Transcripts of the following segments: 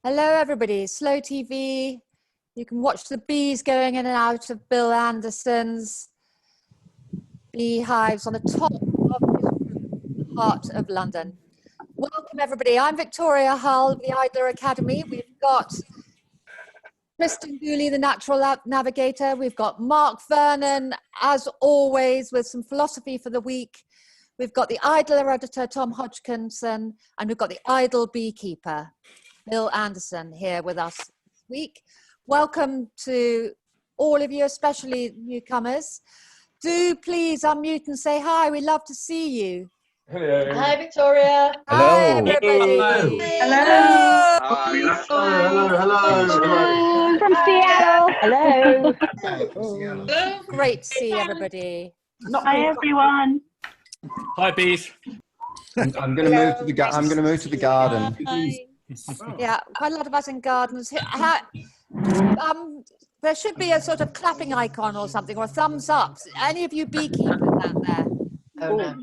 Hello everybody, Slow TV. You can watch the bees going in and out of Bill Anderson's beehives on the top of the heart of London. Welcome everybody, I'm Victoria Hull of the Idler Academy. We've got Tristan Gooley, the Natural Navigator. We've got Mark Vernon, as always, with some philosophy for the week. We've got the Idler editor, Tom Hodgkinson, and we've got the Idle beekeeper, Bill Anderson, here with us this week. Welcome to all of you, especially newcomers. Do please unmute and say hi. We'd love to see you. Hello. Hi, Victoria. Hello. Hi, everybody. Hello. Hello. Hello. From Seattle. Hello. Hello. Great to see everybody. Hi, everyone. Hi, bees. I'm going to move to the. I'm going to move to the garden. Hi. Yeah, quite a lot of us in gardens. There should be a sort of clapping icon or something, or a thumbs up. Any of you beekeepers out there? Oh, no.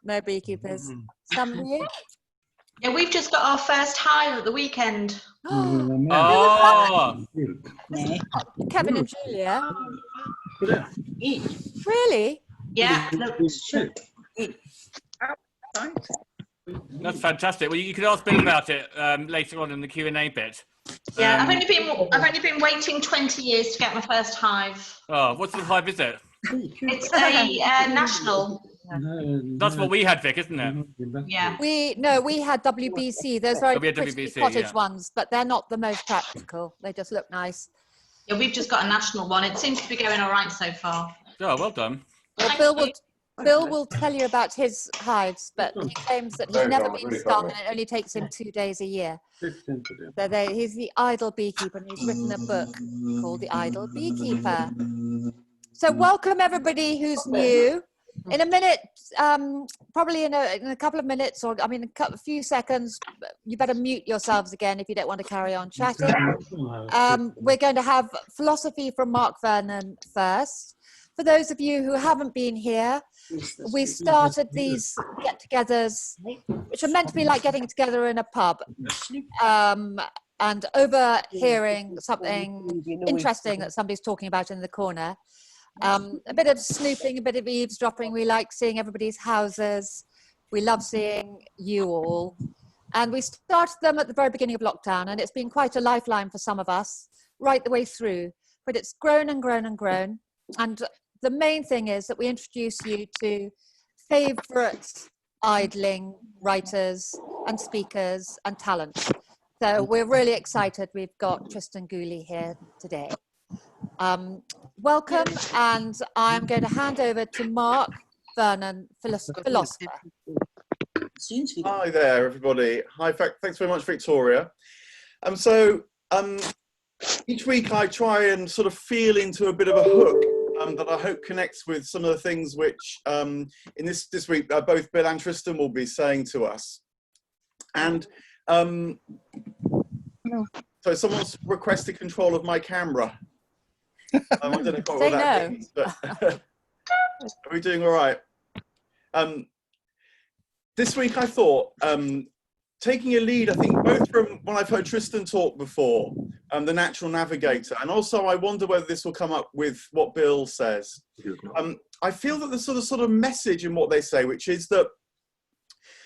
No beekeepers. Some of you? Yeah, we've just got our first hive at the weekend. Oh, Kevin and Julia. Really? Yeah. that's fantastic. Well, you can ask Bill about it later on in the Q&A bit. Yeah, I've only been waiting 20 years to get my first hive. Oh, what sort of hive is it? It's a national. That's what we had, Vic, isn't it? Yeah. We had WBC. Those are pretty WBC, cottage yeah. ones, but they're not the most practical. They just look nice. Yeah, we've just got a national one. It seems to be going all right so far. Oh, well done. Well, Bill will tell you about his hives, but he claims that he's never been stung and it only takes him 2 days a year. So he's the idle beekeeper, and he's written a book called The Idle Beekeeper. So welcome everybody who's new. In a minute, probably in a couple of minutes, or I mean a few seconds, you better mute yourselves again if you don't want to carry on chatting. We're going to have philosophy from Mark Vernon first. For those of you who haven't been here, we started these get-togethers, which are meant to be like getting together in a pub, and overhearing something interesting that somebody's talking about in the corner. A bit of snooping, a bit of eavesdropping. We like seeing everybody's houses. We love seeing you all. And we started them at the very beginning of lockdown, and it's been quite a lifeline for some of us right the way through. But it's grown and grown and grown. And the main thing is that we introduce you to favourite idling writers and speakers and talents. So we're really excited. We've got Tristan Gooley here today. Welcome, and I'm going to hand over to Mark Vernon, philosopher. Hi there, everybody. Hi, thanks very much, Victoria. Each week I try and sort of feel into a bit of a hook that I hope connects with some of the things which, in this week, both Bill and Tristan will be saying to us. And so someone's requested control of my camera. I don't know what Say that no. means, but are we doing all right? This week I thought, taking a lead, I think, both from when I've heard Tristan talk before, the Natural Navigator, and also I wonder whether this will come up with what Bill says. I feel that the sort of message in what they say, which is that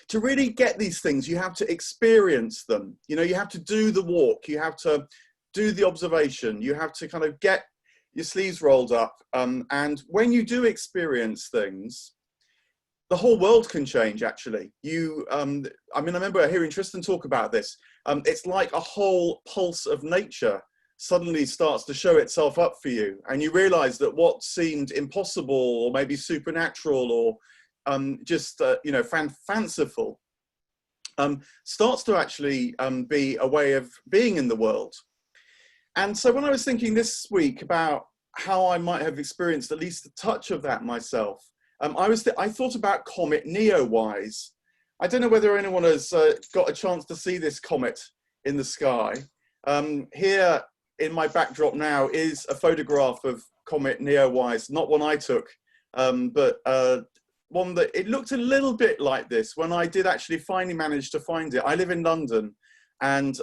to really get these things, you have to experience them. You know, you have to do the walk, you have to do the observation, you have to kind of get your sleeves rolled up. And when you do experience things, the whole world can change, actually. I mean, I remember hearing Tristan talk about this. It's like a whole pulse of nature suddenly starts to show itself up for you. And you realize that what seemed impossible or maybe supernatural or fanciful starts to actually be a way of being in the world. And so when I was thinking this week about how I might have experienced at least a touch of that myself, I thought about Comet Neowise. I don't know whether anyone has got a chance to see this comet in the sky. Here in my backdrop now is a photograph of Comet Neowise, not one I took, but one that it looked a little bit like this when I did actually finally manage to find it. I live in London, And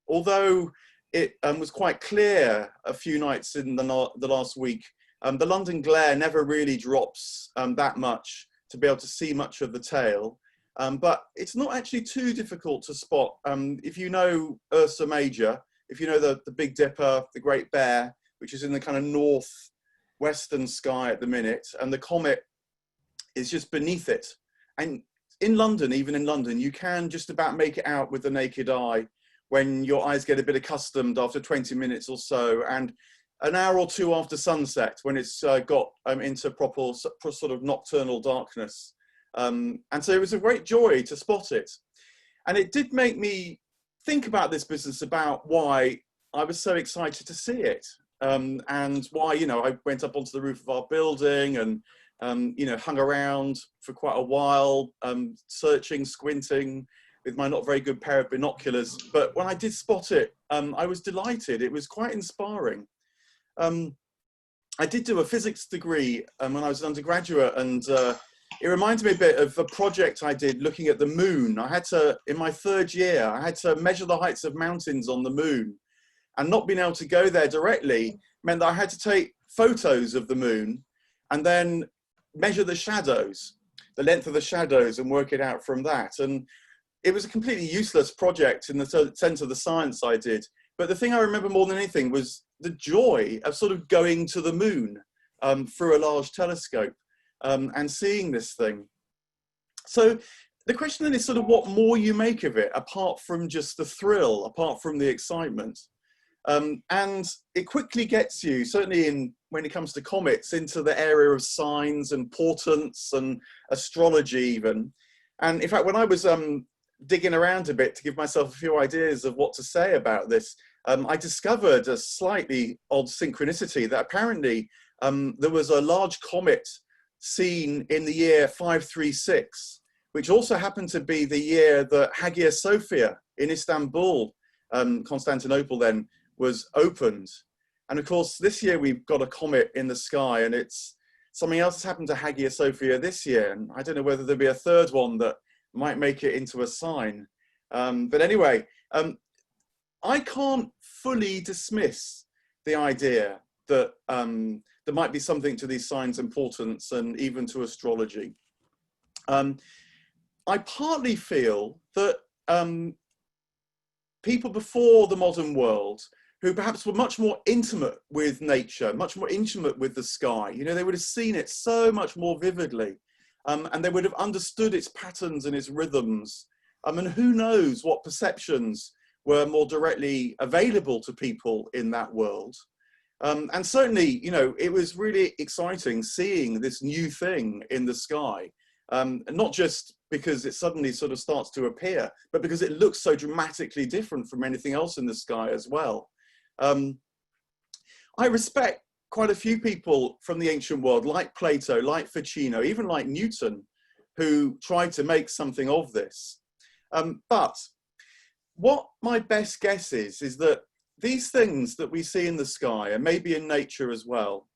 although it was quite clear a few nights in the last week, the London glare never really drops that much to be able to see much of the tail. But it's not actually too difficult to spot. If you know Ursa Major, if you know the Big Dipper, the Great Bear, which is in the kind of northwestern sky at the minute, and the comet is just beneath it. And in London, even in London, you can just about make it out with the naked eye when your eyes get a bit accustomed after 20 minutes or so, and an hour or two after sunset, when it's got into proper sort of nocturnal darkness. And so it was a great joy to spot it. And it did make me think about this business, about why I was so excited to see it. And why, you know, I went up onto the roof of our building and, you know, hung around for quite a while, searching, squinting with my not very good pair of binoculars. But when I did spot it, I was delighted. It was quite inspiring. I did do a physics degree when I was an undergraduate, and it reminds me a bit of a project I did looking at the moon. I had to, in my third year, I had to measure the heights of mountains on the moon, and not being able to go there directly meant that I had to take photos of the moon and then measure the shadows, the length of the shadows, and work it out from that. And it was a completely useless project in the sense of the science I did. But the thing I remember more than anything was the joy of sort of going to the moon through a large telescope and seeing this thing. So the question then is sort of what more you make of it, apart from just the thrill, apart from the excitement. And it quickly gets you, certainly when it comes to comets, into the area of signs and portents and astrology even. And in fact, when I was digging around a bit to give myself a few ideas of what to say about this, I discovered a slightly odd synchronicity that apparently there was a large comet seen in the year 536, which also happened to be the year that Hagia Sophia in Istanbul, Constantinople then, was opened. And of course, this year we've got a comet in the sky, and it's something else has happened to Hagia Sophia this year. And I don't know whether there'll be a third one that might make it into a sign. But anyway, I can't fully dismiss the idea that there might be something to these signs' importance and even to astrology. I partly feel that people before the modern world, who perhaps were much more intimate with nature, much more intimate with the sky, you know, they would have seen it so much more vividly, and they would have understood its patterns and its rhythms. And who knows what perceptions were more directly available to people in that world. And certainly, you know, it was really exciting seeing this new thing in the sky, not just because it suddenly sort of starts to appear, but because it looks so dramatically different from anything else in the sky as well. I respect quite a few people from the ancient world, like Plato, like Ficino, even like Newton, who tried to make something of this. But what my best guess is that these things that we see in the sky, and maybe in nature as well,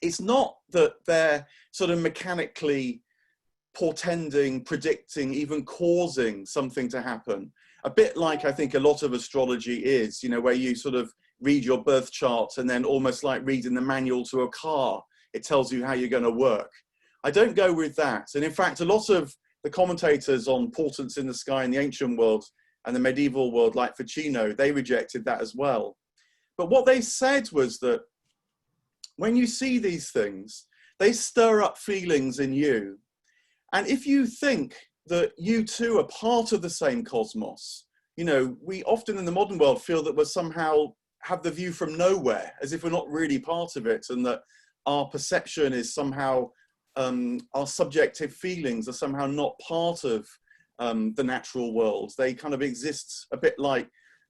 it's not that they're sort of mechanically portending, predicting, even causing something to happen. A bit like I think a lot of astrology is, you know, where you sort of read your birth chart and then almost like reading the manual to a car, it tells you how you're going to work. I don't go with that. And in fact, a lot of the commentators on portents in the sky in the ancient world and the medieval world, like Ficino, they rejected that as well. But what they said was that when you see these things, they stir up feelings in you. And if you think that you too are part of the same cosmos, you know, we often in the modern world feel that we're somehow have the view from nowhere, as if we're not really part of it, and that our perception is somehow, our subjective feelings are somehow not part of the natural world. They kind of exist a bit like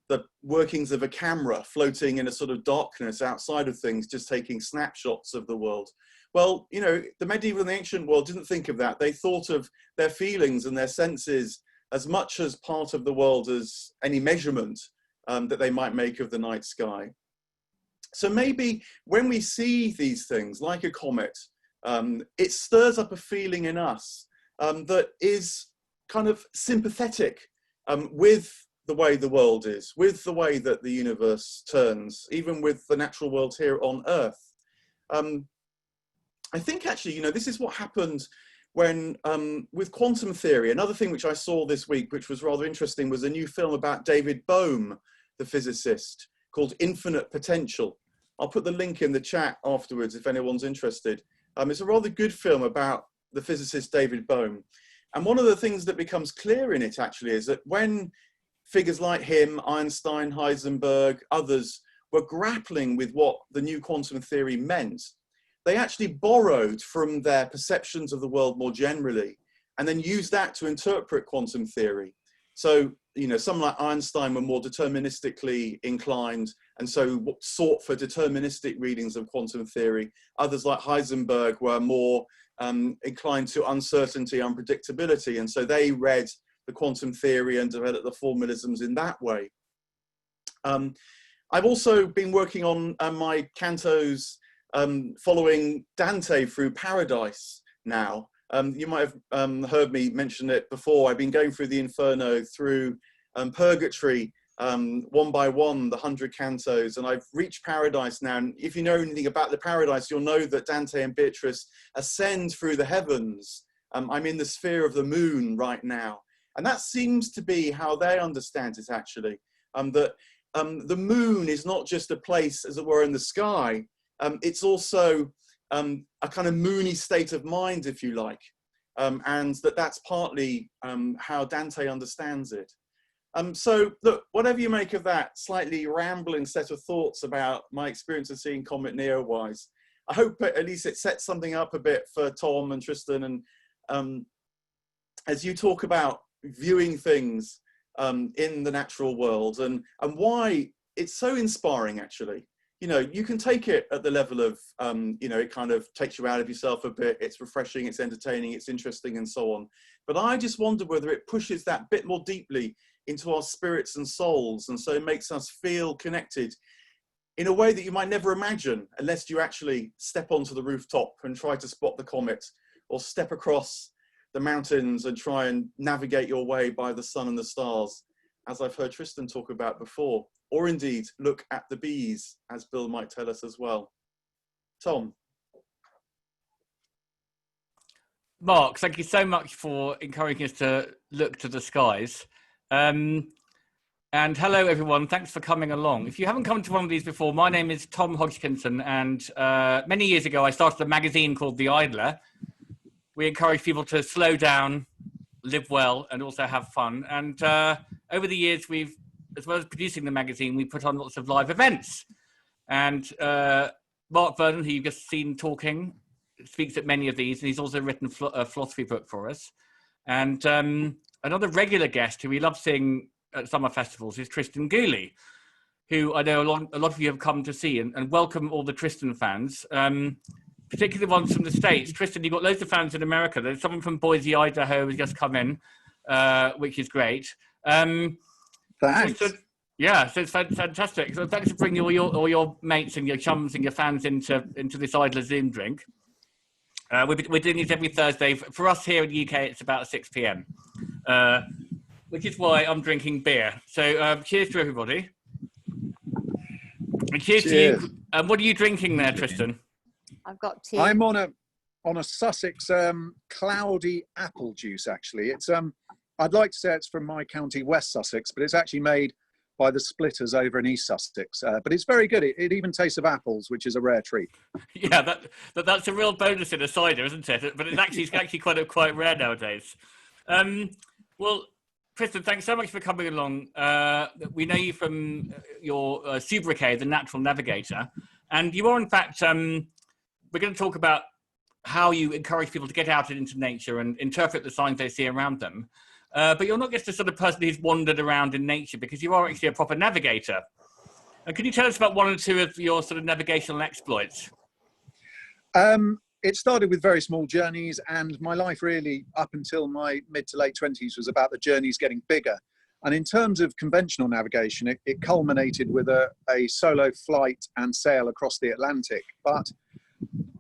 the workings of a camera floating in a sort of darkness outside of things, just taking snapshots of the world. Well, you know, the medieval and the ancient world didn't think of that. They thought of their feelings and their senses as much as part of the world as any measurement that they might make of the night sky. So maybe when we see these things, like a comet, it stirs up a feeling in us that is kind of sympathetic with the way the world is, with the way that the universe turns, even with the natural world here on Earth. I think actually, this is what happened when, with quantum theory. Another thing which I saw this week, which was rather interesting, was a new film about David Bohm, the physicist, called Infinite Potential. I'll put the link in the chat afterwards if anyone's interested. It's a rather good film about the physicist David Bohm. And one of the things that becomes clear in it actually is that when figures like him, Einstein, Heisenberg, others were grappling with what the new quantum theory meant, they actually borrowed from their perceptions of the world more generally, and then used that to interpret quantum theory. So, some like Einstein were more deterministically inclined, and so sought for deterministic readings of quantum theory. Others like Heisenberg were more inclined to uncertainty, unpredictability, and so they read the quantum theory and developed the formalisms in that way. I've also been working on my cantos following Dante through Paradise now. You might have heard me mention it before. I've been going through the Inferno, through Purgatory, one by one, the 100 cantos, and I've reached Paradise now. And if you know anything about the Paradise, you'll know that Dante and Beatrice ascend through the heavens. I'm in the sphere of the moon right now. And that seems to be how they understand it, actually. That the moon is not just a place, as it were, in the sky. It's also a kind of moony state of mind, if you like. And that's partly how Dante understands it. So look, whatever you make of that slightly rambling set of thoughts about my experience of seeing Comet Neowise, I hope at least it sets something up a bit for Tom and Tristan. And as you talk about viewing things in the natural world and why it's so inspiring, actually. You can take it at the level of, it kind of takes you out of yourself a bit. It's refreshing, it's entertaining, it's interesting, and so on. But I just wonder whether it pushes that bit more deeply into our spirits and souls, and so it makes us feel connected in a way that you might never imagine unless you actually step onto the rooftop and try to spot the comet, or step across the mountains and try and navigate your way by the sun and the stars, as I've heard Tristan talk about before. Or indeed, look at the bees, as Bill might tell us as well. Tom. Mark, thank you so much for encouraging us to look to the skies. And hello, everyone. Thanks for coming along. If you haven't come to one of these before, my name is Tom Hodgkinson, and many years ago, I started a magazine called The Idler. We encourage people to slow down, live well, and also have fun. And over the years, as well as producing the magazine, we put on lots of live events. And Mark Vernon, who you've just seen talking, speaks at many of these, and he's also written a philosophy book for us. And another regular guest who we love seeing at summer festivals is Tristan Gooley, who I know a lot of you have come to see, and welcome all the Tristan fans, particularly the ones from the States. Tristan, you've got loads of fans in America. There's someone from Boise, Idaho, who's just come in, which is great. Thanks. So it's fantastic. So thanks for bringing all your mates and your chums and your fans into this Idler Zoom drink. We're doing these every Thursday. For us here in the UK, it's about 6 p.m, which is why I'm drinking beer. So cheers to everybody. And cheers to you. What are you drinking there, Tristan? I've got tea. I'm on a Sussex cloudy apple juice, actually. It's I'd like to say it's from my county, West Sussex, but it's actually made by the Splitters over in East Sussex. But it's very good. It even tastes of apples, which is a rare treat. Yeah, that's a real bonus in a cider, isn't it? But it's actually quite rare nowadays. Well, Tristan, thanks so much for coming along. We know you from your sobriquet, the Natural Navigator, and you are, in fact, we're going to talk about how you encourage people to get out into nature and interpret the signs they see around them. But you're not just the sort of person who's wandered around in nature, because you are actually a proper navigator. And can you tell us about one or two of your sort of navigational exploits? It started with very small journeys, and my life really, up until my mid to late 20s, was about the journeys getting bigger. And in terms of conventional navigation, it culminated with a solo flight and sail across the Atlantic. But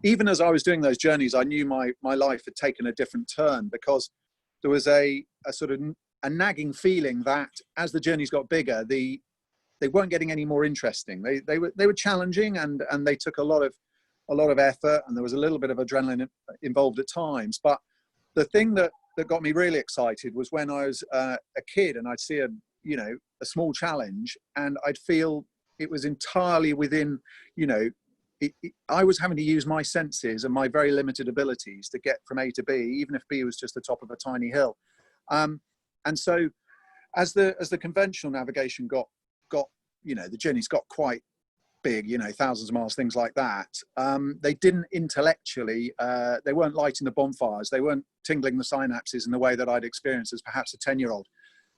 even as I was doing those journeys, I knew my life had taken a different turn, because there was a sort of nagging feeling that as the journeys got bigger, they weren't getting any more interesting. They were challenging, and they took a lot of effort, and there was a little bit of adrenaline involved at times. But the thing that got me really excited was when I was a kid and I'd see a small challenge, and I'd feel it was entirely within, I was having to use my senses and my very limited abilities to get from A to B, even if B was just the top of a tiny hill. And so as the conventional navigation got, the journeys got quite big, thousands of miles, things like that. They didn't intellectually, they weren't lighting the bonfires. They weren't tingling the synapses in the way that I'd experienced as perhaps a 10-year-old.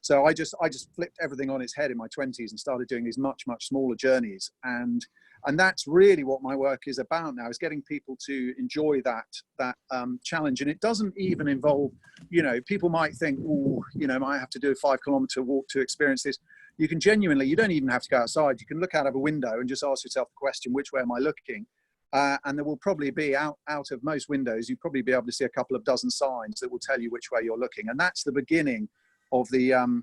So I just flipped everything on its head in my 20s and started doing these much, much smaller journeys. And that's really what my work is about now, is getting people to enjoy that challenge. And it doesn't even involve, people might think, I might have to do a 5-kilometer walk to experience this. You can genuinely, you don't even have to go outside. You can look out of a window and just ask yourself the question, which way am I looking? And there will probably be out of most windows, you'll probably be able to see a couple of dozen signs that will tell you which way you're looking. And that's the beginning of the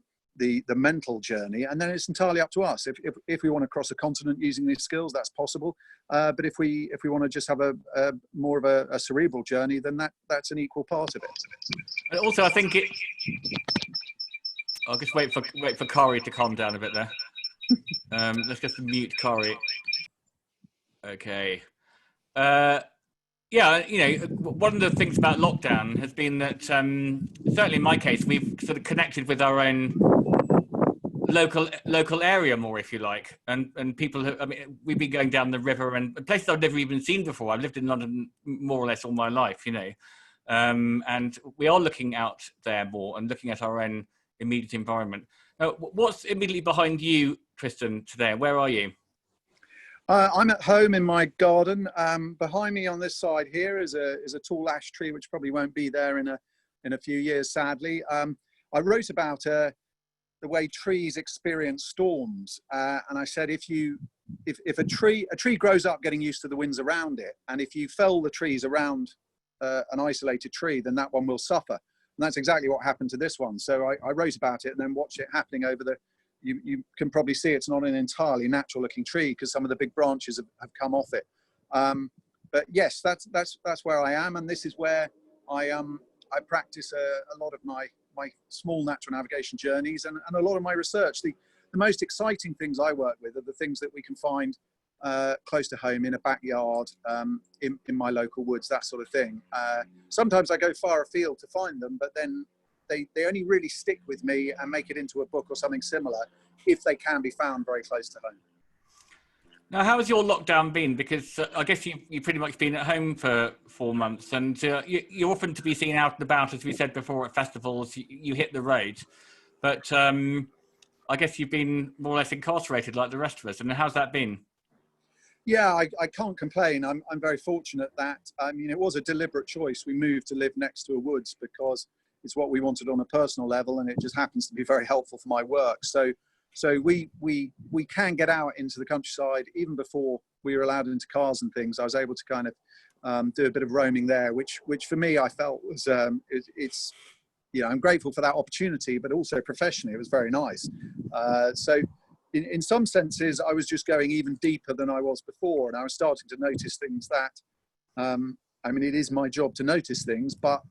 mental journey. And then it's entirely up to us. If we want to cross a continent using these skills, that's possible. But if we want to just have a more of a cerebral journey, then that's an equal part of it. And also, I think I'll just wait for Corey to calm down a bit there. Let's just mute Corey. Okay. Yeah, one of the things about lockdown has been that, certainly in my case, we've sort of connected with our own local area more, if you like, and people. We've been going down the river and places I've never even seen before. I've lived in London more or less all my life, and we are looking out there more and looking at our own immediate environment. Now, what's immediately behind you, Tristan, today? Where are you? I'm at home in my garden. Behind me on this side here is a tall ash tree, which probably won't be there in a few years, sadly. I wrote about the way trees experience storms, and I said if a tree grows up getting used to the winds around it, and if you fell the trees around an isolated tree, then that one will suffer. And that's exactly what happened to this one. So I wrote about it and then watched it happening over the. You can probably see it's not an entirely natural looking tree because some of the big branches have come off it. But yes, that's where I am, and this is where I practice a lot of my small natural navigation journeys and a lot of my research. The most exciting things I work with are the things that we can find close to home, in a backyard, in my local woods, that sort of thing. Sometimes I go far afield to find them, but then they only really stick with me and make it into a book or something similar if they can be found very close to home. Now, how has your lockdown been? Because I guess you've pretty much been at home for 4 months, and you're often to be seen out and about, as we said before, at festivals. You hit the road, but I guess you've been more or less incarcerated like the rest of us. And how's that been? Yeah, I can't complain. I'm very fortunate that, it was a deliberate choice. We moved to live next to a woods because it's what we wanted on a personal level, and it just happens to be very helpful for my work. So we can get out into the countryside even before we were allowed into cars and things. I was able to kind of do a bit of roaming there, which for me I felt was it's I'm grateful for that opportunity, but also professionally it was very nice. So in some senses I was just going even deeper than I was before, and I was starting to notice things that it is my job to notice things, but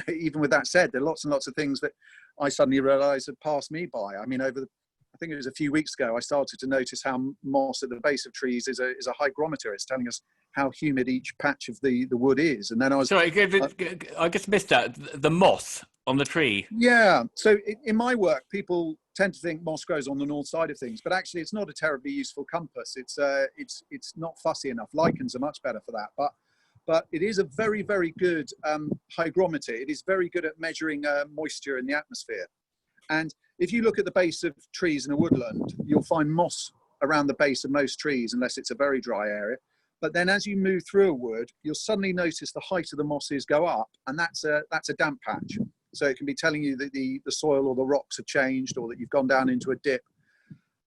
even with that said, there are lots and lots of things that I suddenly realized had passed me by. I think it was a few weeks ago, I started to notice how moss at the base of trees is a hygrometer. It's telling us how humid each patch of the wood is. And then I was... Sorry, I just missed that. The moss on the tree. Yeah. So in my work, people tend to think moss grows on the north side of things, but actually it's not a terribly useful compass. It's not fussy enough. Lichens are much better for that. But it is a very, very good hygrometer. It is very good at measuring moisture in the atmosphere. And if you look at the base of trees in a woodland, you'll find moss around the base of most trees, unless it's a very dry area. But then as you move through a wood, you'll suddenly notice the height of the mosses go up, and that's a damp patch. So it can be telling you that the soil or the rocks have changed, or that you've gone down into a dip.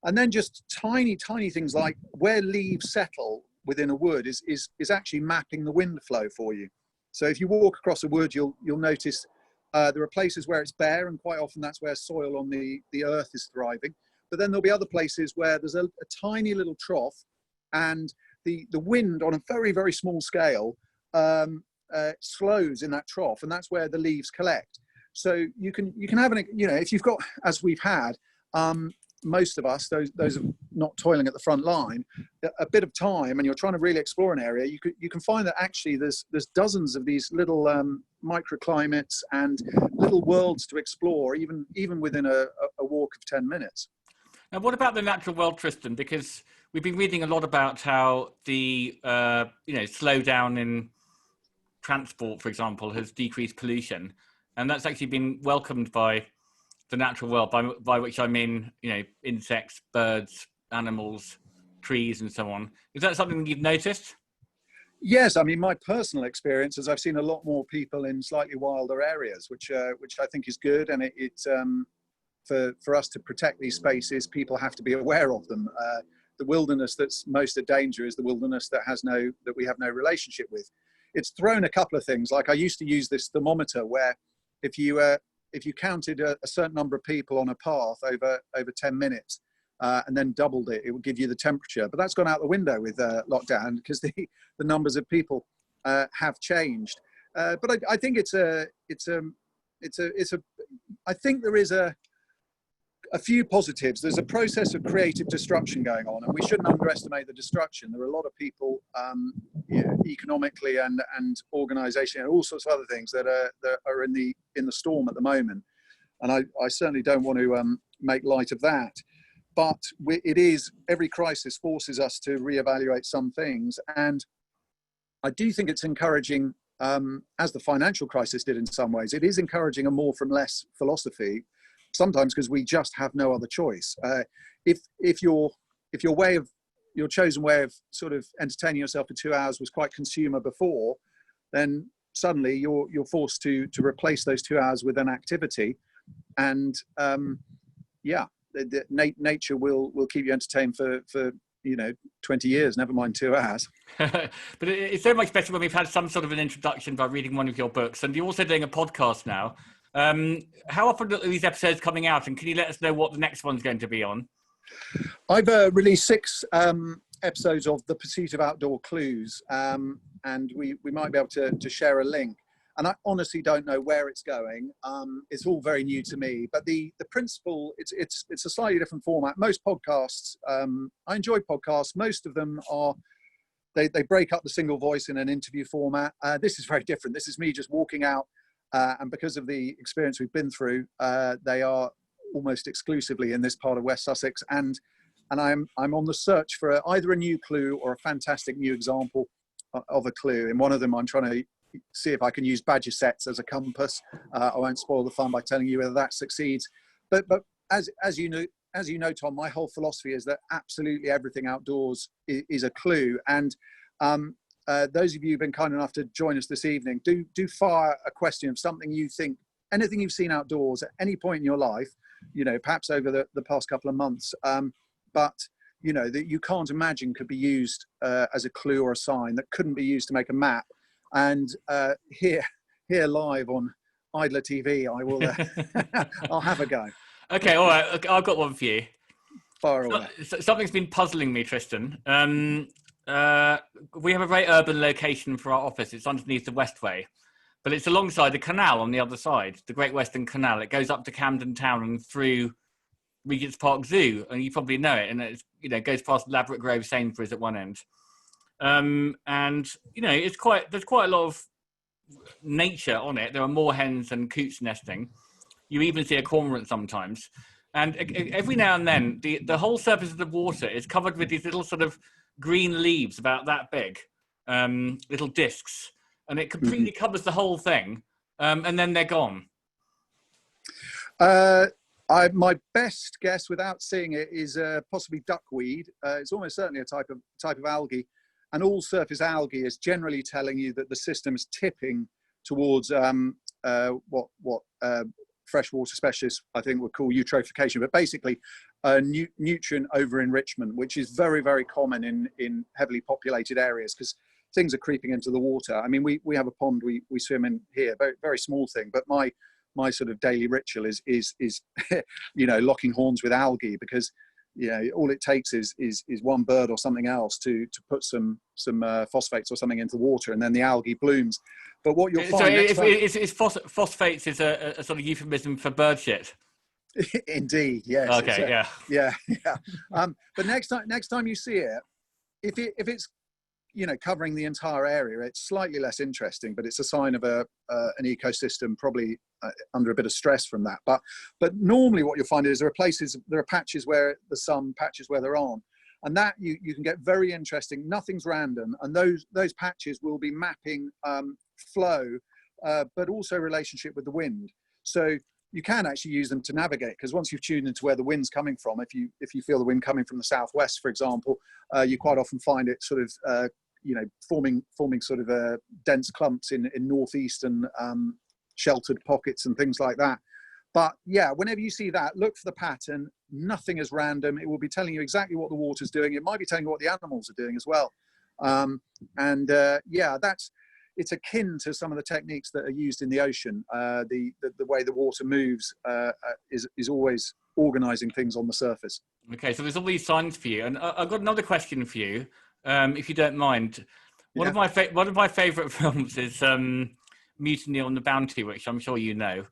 And then just tiny, tiny things like where leaves settle within a wood is actually mapping the wind flow for you. So if you walk across a wood, you'll notice There are places where it's bare, and quite often that's where soil on the earth is thriving. But then there'll be other places where there's a tiny little trough, and the wind on a very, very small scale slows in that trough, and that's where the leaves collect. So you can have if you've got, as we've had, most of us, those not toiling at the front line, a bit of time, and you're trying to really explore an area, you can find that actually there's dozens of these little microclimates and little worlds to explore, even within a walk of 10 minutes. Now, what about the natural world, Tristan? Because we've been reading a lot about how the slowdown in transport, for example, has decreased pollution, and that's actually been welcomed by the natural world, by which I mean, insects, birds, animals, trees, and so on. Is that something you've noticed? Yes, I mean, my personal experience is I've seen a lot more people in slightly wilder areas, which I think is good, and for us to protect these spaces, people have to be aware of them. The wilderness that's most at danger is the wilderness that we have no relationship with. It's thrown a couple of things. Like, I used to use this thermometer where if you counted a certain number of people on a path over 10 minutes and then doubled it, it would give you the temperature. But that's gone out the window with lockdown, because the numbers of people have changed. But I think I think there is a few positives. There's a process of creative destruction going on, and we shouldn't underestimate the destruction. There are a lot of people, economically and organisation and all sorts of other things that are in the storm at the moment. And I certainly don't want to make light of that. But every crisis forces us to reevaluate some things, and I do think it's encouraging, as the financial crisis did in some ways. It is encouraging a more from less philosophy. Sometimes because we just have no other choice. If your chosen way of sort of entertaining yourself for 2 hours was quite consumer before, then suddenly you're forced to replace those 2 hours with an activity, and nature will keep you entertained for 20 years, never mind 2 hours. But it's so much better when we've had some sort of an introduction by reading one of your books, and you're also doing a podcast now. How often are these episodes coming out, and can you let us know what the next one's going to be on? I've released 6 episodes of The Pursuit of Outdoor Clues, and we might be able to share a link. And I honestly don't know where it's going. It's all very new to me, but the principle, it's a slightly different format. Most podcasts, I enjoy podcasts. Most of them are, they break up the single voice in an interview format. This is very different. This is me just walking out. And because of the experience we've been through, they are almost exclusively in this part of West Sussex, and I'm on the search for either a new clue or a fantastic new example of a clue. In one of them, I'm trying to see if I can use badger sets as a compass. I won't spoil the fun by telling you whether that succeeds. But as you know, Tom, my whole philosophy is that absolutely everything outdoors is a clue, and those of you who've been kind enough to join us this evening, do fire a question of something you think, anything you've seen outdoors at any point in your life, perhaps over the past couple of months, but that you can't imagine could be used as a clue or a sign, that couldn't be used to make a map. And here live on Idler TV, I will I'll have a go. Okay, all right, I've got one for you. Fire away. Something's been puzzling me, Tristan. We have a very urban location for our office. It's underneath the Westway, but it's alongside the canal on the other side, the Great Western Canal. It goes up to Camden Town and through Regent's Park Zoo, and you probably know it. And it's, goes past Laverick Grove Sainsbury's at one end. And there's quite a lot of nature on it. There are moorhens and coots nesting. You even see a cormorant sometimes. And every now and then, the whole surface of the water is covered with these little sort of green leaves about that big, little discs, and it completely covers the whole thing, and then they're gone. My best guess, without seeing it, is possibly duckweed. It's almost certainly a type of algae, and all surface algae is generally telling you that the system is tipping towards what freshwater specialists I think would call eutrophication, but basically nutrient over-enrichment, which is very, very common in heavily populated areas because things are creeping into the water. I mean, we have a pond we swim in here, very, very small thing, but my my sort of daily ritual is you know, locking horns with algae, because all it takes is one bird or something else to put some phosphates or something into the water, and then the algae blooms. But what you'll find, phosphates is a sort of euphemism for bird shit. Indeed, yes. Okay, yeah. But next time you see it, if it's covering the entire area, it's slightly less interesting, but it's a sign of an ecosystem probably under a bit of stress from that. But normally what you'll find is there are patches where there's some, patches where there aren't, and that you can get very interesting. Nothing's random, and those patches will be mapping flow, but also relationship with the wind. So you can actually use them to navigate, because once you've tuned into where the wind's coming from, if you feel the wind coming from the southwest, for example, you quite often find it sort of forming sort of dense clumps in northeastern sheltered pockets and things like that. But yeah, whenever you see that, look for the pattern. Nothing is random. It will be telling you exactly what the water's doing. It might be telling you what the animals are doing as well. It's akin to some of the techniques that are used in the ocean. The way the water moves is always organising things on the surface. Okay, so there's all these signs for you, and I've got another question for you, if you don't mind. One of my favourite films is Mutiny on the Bounty, which I'm sure you know.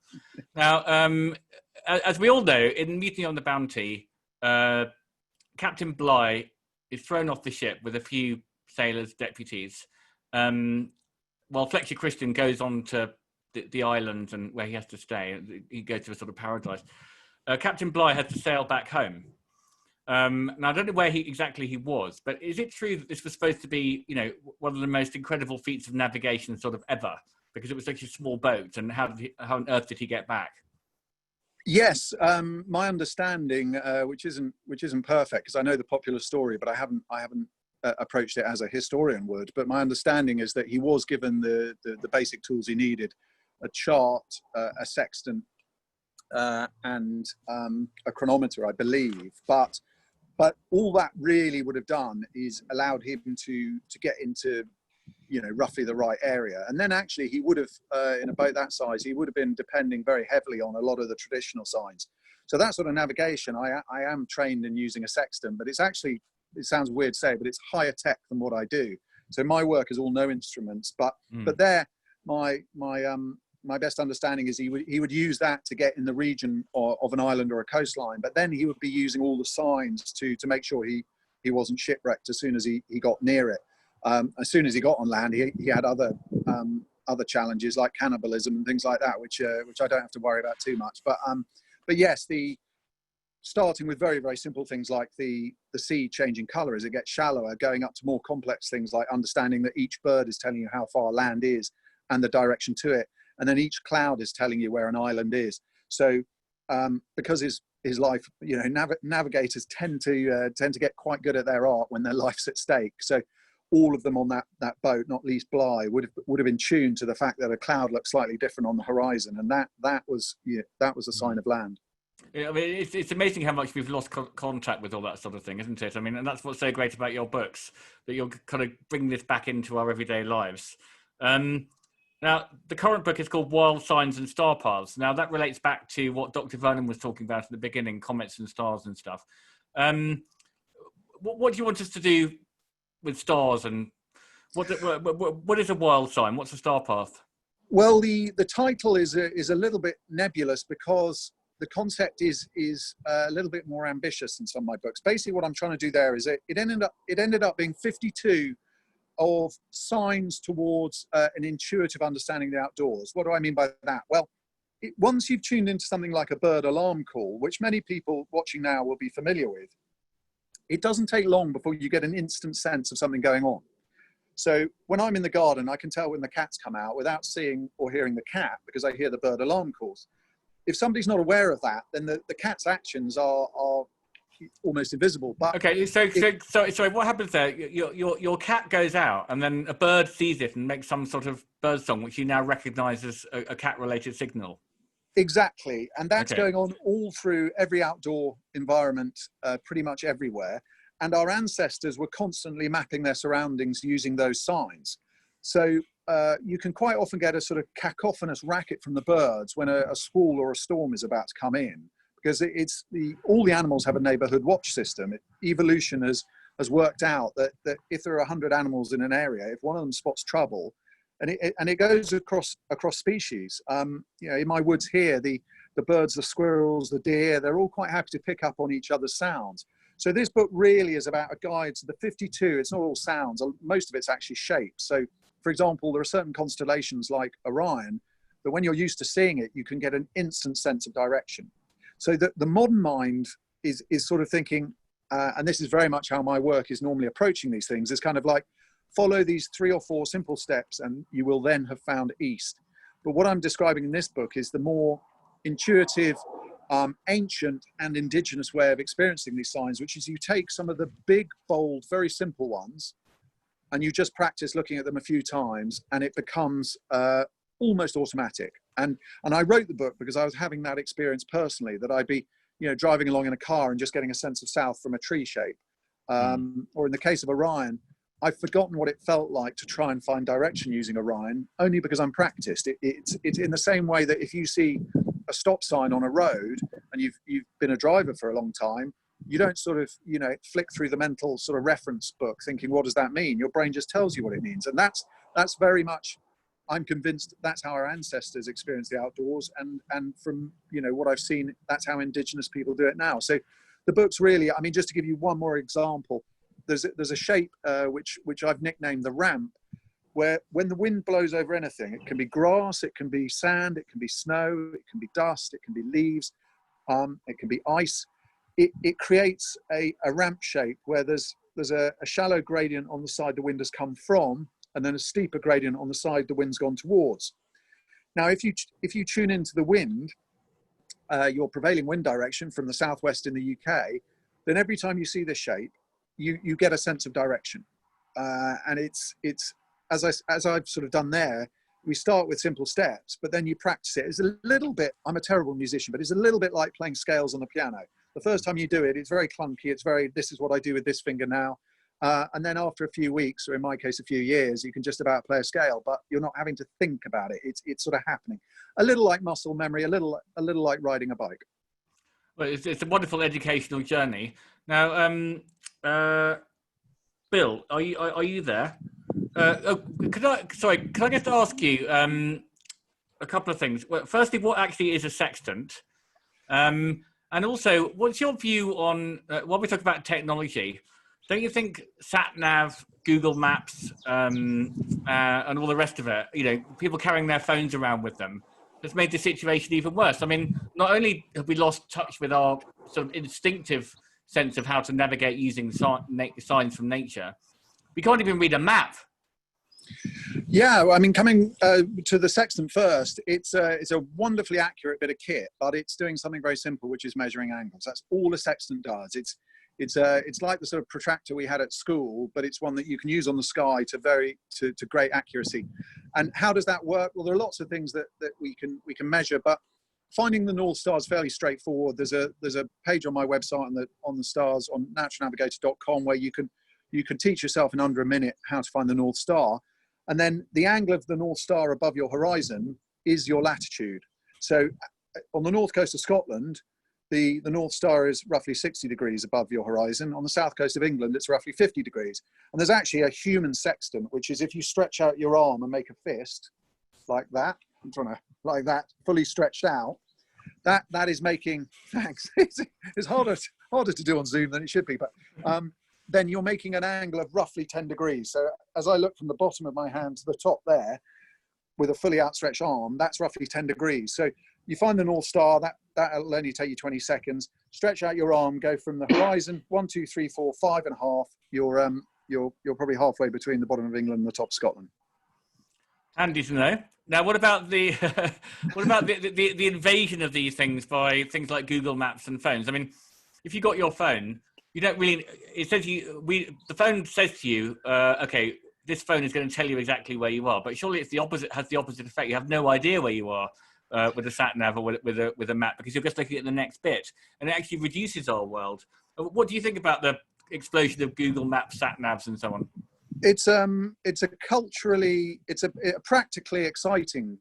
Now, as we all know, in Mutiny on the Bounty, Captain Bligh is thrown off the ship with a few sailors, deputies. While Fletcher Christian goes on to the island and where he has to stay, he goes to a sort of paradise. Captain Bligh has to sail back home. Now, I don't know where exactly he was, but is it true that this was supposed to be, one of the most incredible feats of navigation sort of ever? Because it was such a small boat, and how on earth did he get back? Yes, my understanding, which isn't perfect, because I know the popular story, but I haven't approached it as a historian would. But my understanding is that he was given the basic tools he needed: a chart, a sextant, and a chronometer, I believe. But all that really would have done is allowed him to get into roughly the right area. And then actually he would have, in a boat that size, he would have been depending very heavily on a lot of the traditional signs. So that sort of navigation, I am trained in using a sextant, but it's actually, it sounds weird to say, but it's higher tech than what I do. So my work is all no instruments, but there, my best understanding is he would use that to get in the region of an island or a coastline, but then he would be using all the signs to make sure he wasn't shipwrecked as soon as he got near it. As soon as he got on land, he had other challenges like cannibalism and things like that, which I don't have to worry about too much. But yes, starting with very, very simple things like the sea changing colour as it gets shallower, going up to more complex things like understanding that each bird is telling you how far land is and the direction to it, and then each cloud is telling you where an island is. So because his life, navigators tend to get quite good at their art when their life's at stake. So all of them on that boat, not least Bligh, would have been tuned to the fact that a cloud looked slightly different on the horizon, and that was a sign of land. Yeah, I mean, it's amazing how much we've lost contact with all that sort of thing, isn't it? I mean, and that's what's so great about your books, that you'll kind of bring this back into our everyday lives. Now, the current book is called Wild Signs and Star Paths. Now, that relates back to what Dr. Vernon was talking about at the beginning, comets and stars and stuff. What do you want us to do with stars, and what is a wild sign? What's a star path? Well, the title is a little bit nebulous because the concept is a little bit more ambitious than some of my books. Basically, what I'm trying to do there is it ended up being 52 of signs towards an intuitive understanding of the outdoors. What do I mean by that? Well, once you've tuned into something like a bird alarm call, which many people watching now will be familiar with, it doesn't take long before you get an instant sense of something going on. So when I'm in the garden, I can tell when the cat's come out without seeing or hearing the cat, because I hear the bird alarm calls. If somebody's not aware of that, then the cat's actions are almost invisible. But okay, so what happens there? Your cat goes out, and then a bird sees it and makes some sort of bird song, which you now recognise as a cat-related signal. Exactly, and that's going on all through every outdoor environment, pretty much everywhere. And our ancestors were constantly mapping their surroundings using those signs. So you can quite often get a sort of cacophonous racket from the birds when a squall or a storm is about to come in, because all the animals have a neighborhood watch system. Evolution has worked out that if there are 100 animals in an area, if one of them spots trouble, and it goes across species. In my woods here, the birds, the squirrels, the deer, they're all quite happy to pick up on each other's sounds. So this book really is about a guide to the 52. It's not all sounds. Most of it's actually shapes. So, for example, there are certain constellations like Orion that when you're used to seeing it, you can get an instant sense of direction. So the modern mind is sort of thinking, and this is very much how my work is normally approaching these things, is kind of like, follow these 3 or 4 simple steps and you will then have found east. But what I'm describing in this book is the more intuitive, ancient and indigenous way of experiencing these signs, which is you take some of the big, bold, very simple ones and you just practice looking at them a few times and it becomes almost automatic. And I wrote the book because I was having that experience personally, that I'd be driving along in a car and just getting a sense of south from a tree shape. Or in the case of Orion, I've forgotten what it felt like to try and find direction using Orion, only because I'm practiced. It's in the same way that if you see a stop sign on a road and you've been a driver for a long time, you don't sort of, flick through the mental sort of reference book thinking, what does that mean? Your brain just tells you what it means. And that's very much, I'm convinced that's how our ancestors experienced the outdoors. And from, what I've seen, that's how indigenous people do it now. So the book's really, just to give you one more example, there's a shape which I've nicknamed the ramp, where when the wind blows over anything, it can be grass, it can be sand, it can be snow, it can be dust, it can be leaves, it can be ice. It creates a ramp shape where there's a shallow gradient on the side the wind has come from, and then a steeper gradient on the side the wind's gone towards. Now, if you tune into the wind, your prevailing wind direction from the southwest in the UK, then every time you see this shape, you get a sense of direction. And it's as I've sort of done there, we start with simple steps, but then you practice it. It's a little bit, I'm a terrible musician, but it's a little bit like playing scales on the piano. The first time you do it, it's very clunky. This is what I do with this finger now. And then after a few weeks, or in my case, a few years, you can just about play a scale, but you're not having to think about it. It's sort of happening. A little like muscle memory, a little like riding a bike. Well, it's a wonderful educational journey. Now, Bill, are you there? Could I just ask you a couple of things? Well, firstly, what actually is a sextant? And also, what's your view on, while we talk about technology, don't you think sat-nav, Google Maps, and all the rest of it, people carrying their phones around with them, has made the situation even worse? Not only have we lost touch with our sort of instinctive sense of how to navigate using signs from nature, we can't even read a map. Yeah, coming to the sextant first, it's a wonderfully accurate bit of kit, but it's doing something very simple, which is measuring angles. That's all a sextant does. It's like the sort of protractor we had at school, but it's one that you can use on the sky to great accuracy. And how does that work? Well, there are lots of things that we can measure, but finding the North Star is fairly straightforward. There's a page on my website on the stars on naturalnavigator.com where you can teach yourself in under a minute how to find the North Star. And then the angle of the North Star above your horizon is your latitude. So on the north coast of Scotland, the North Star is roughly 60 degrees above your horizon. On the south coast of England, it's roughly 50 degrees. And there's actually a human sextant, which is if you stretch out your arm and make a fist like that, like that, fully stretched out, that is making, thanks, it's harder to do on Zoom than it should be, but then you're making an angle of roughly 10 degrees. So as I look from the bottom of my hand to the top there, with a fully outstretched arm, that's roughly 10 degrees. So you find the North Star, that'll only take you 20 seconds. Stretch out your arm, go from the horizon, 1, 2, 3, 4, 5.5. You're probably halfway between the bottom of England and the top of Scotland. Handy to know. Now, what about the the invasion of these things by things like Google Maps and phones? If you got your phone, you don't really. It says the phone says to you, okay, this phone is going to tell you exactly where you are, but surely it's the opposite. Has the opposite effect. You have no idea where you are with a sat nav or with a map because you're just looking at the next bit, and it actually reduces our world. What do you think about the explosion of Google Maps, sat navs, and so on? It's a culturally, it's a practically exciting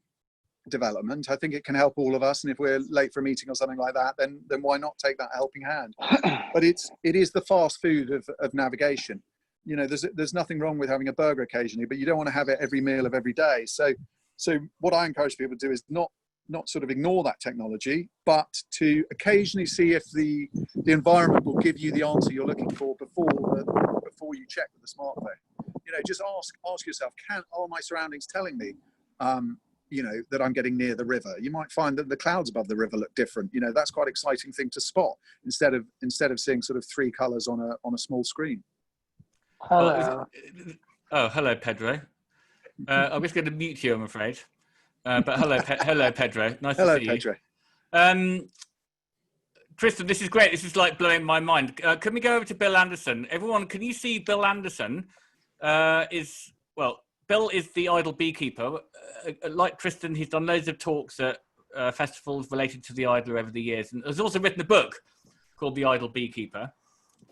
development. I think it can help all of us, and if we're late for a meeting or something like that, then why not take that helping hand? But it is the fast food of navigation. You know, there's nothing wrong with having a burger occasionally, but you don't want to have it every meal of every day. So what I encourage people to do is not sort of ignore that technology, but to occasionally see if the environment will give you the answer you're looking for before you check with the smartphone. You know, just ask yourself, are my surroundings telling me, you know, that I'm getting near the river? You might find that the clouds above the river look different. You know, that's quite an exciting thing to spot instead of seeing sort of 3 colours on a small screen. Hello. Hello, Pedro. I'm just going to mute you, I'm afraid. But hello, hello, Pedro. Nice to see you. Pedro. Tristan, this is great. This is like blowing my mind. Can we go over to Bill Anderson? Everyone, can you see Bill Anderson? Bill is the idle beekeeper. Like Tristan, he's done loads of talks at festivals related to the idler over the years, and has also written a book called The Idle Beekeeper.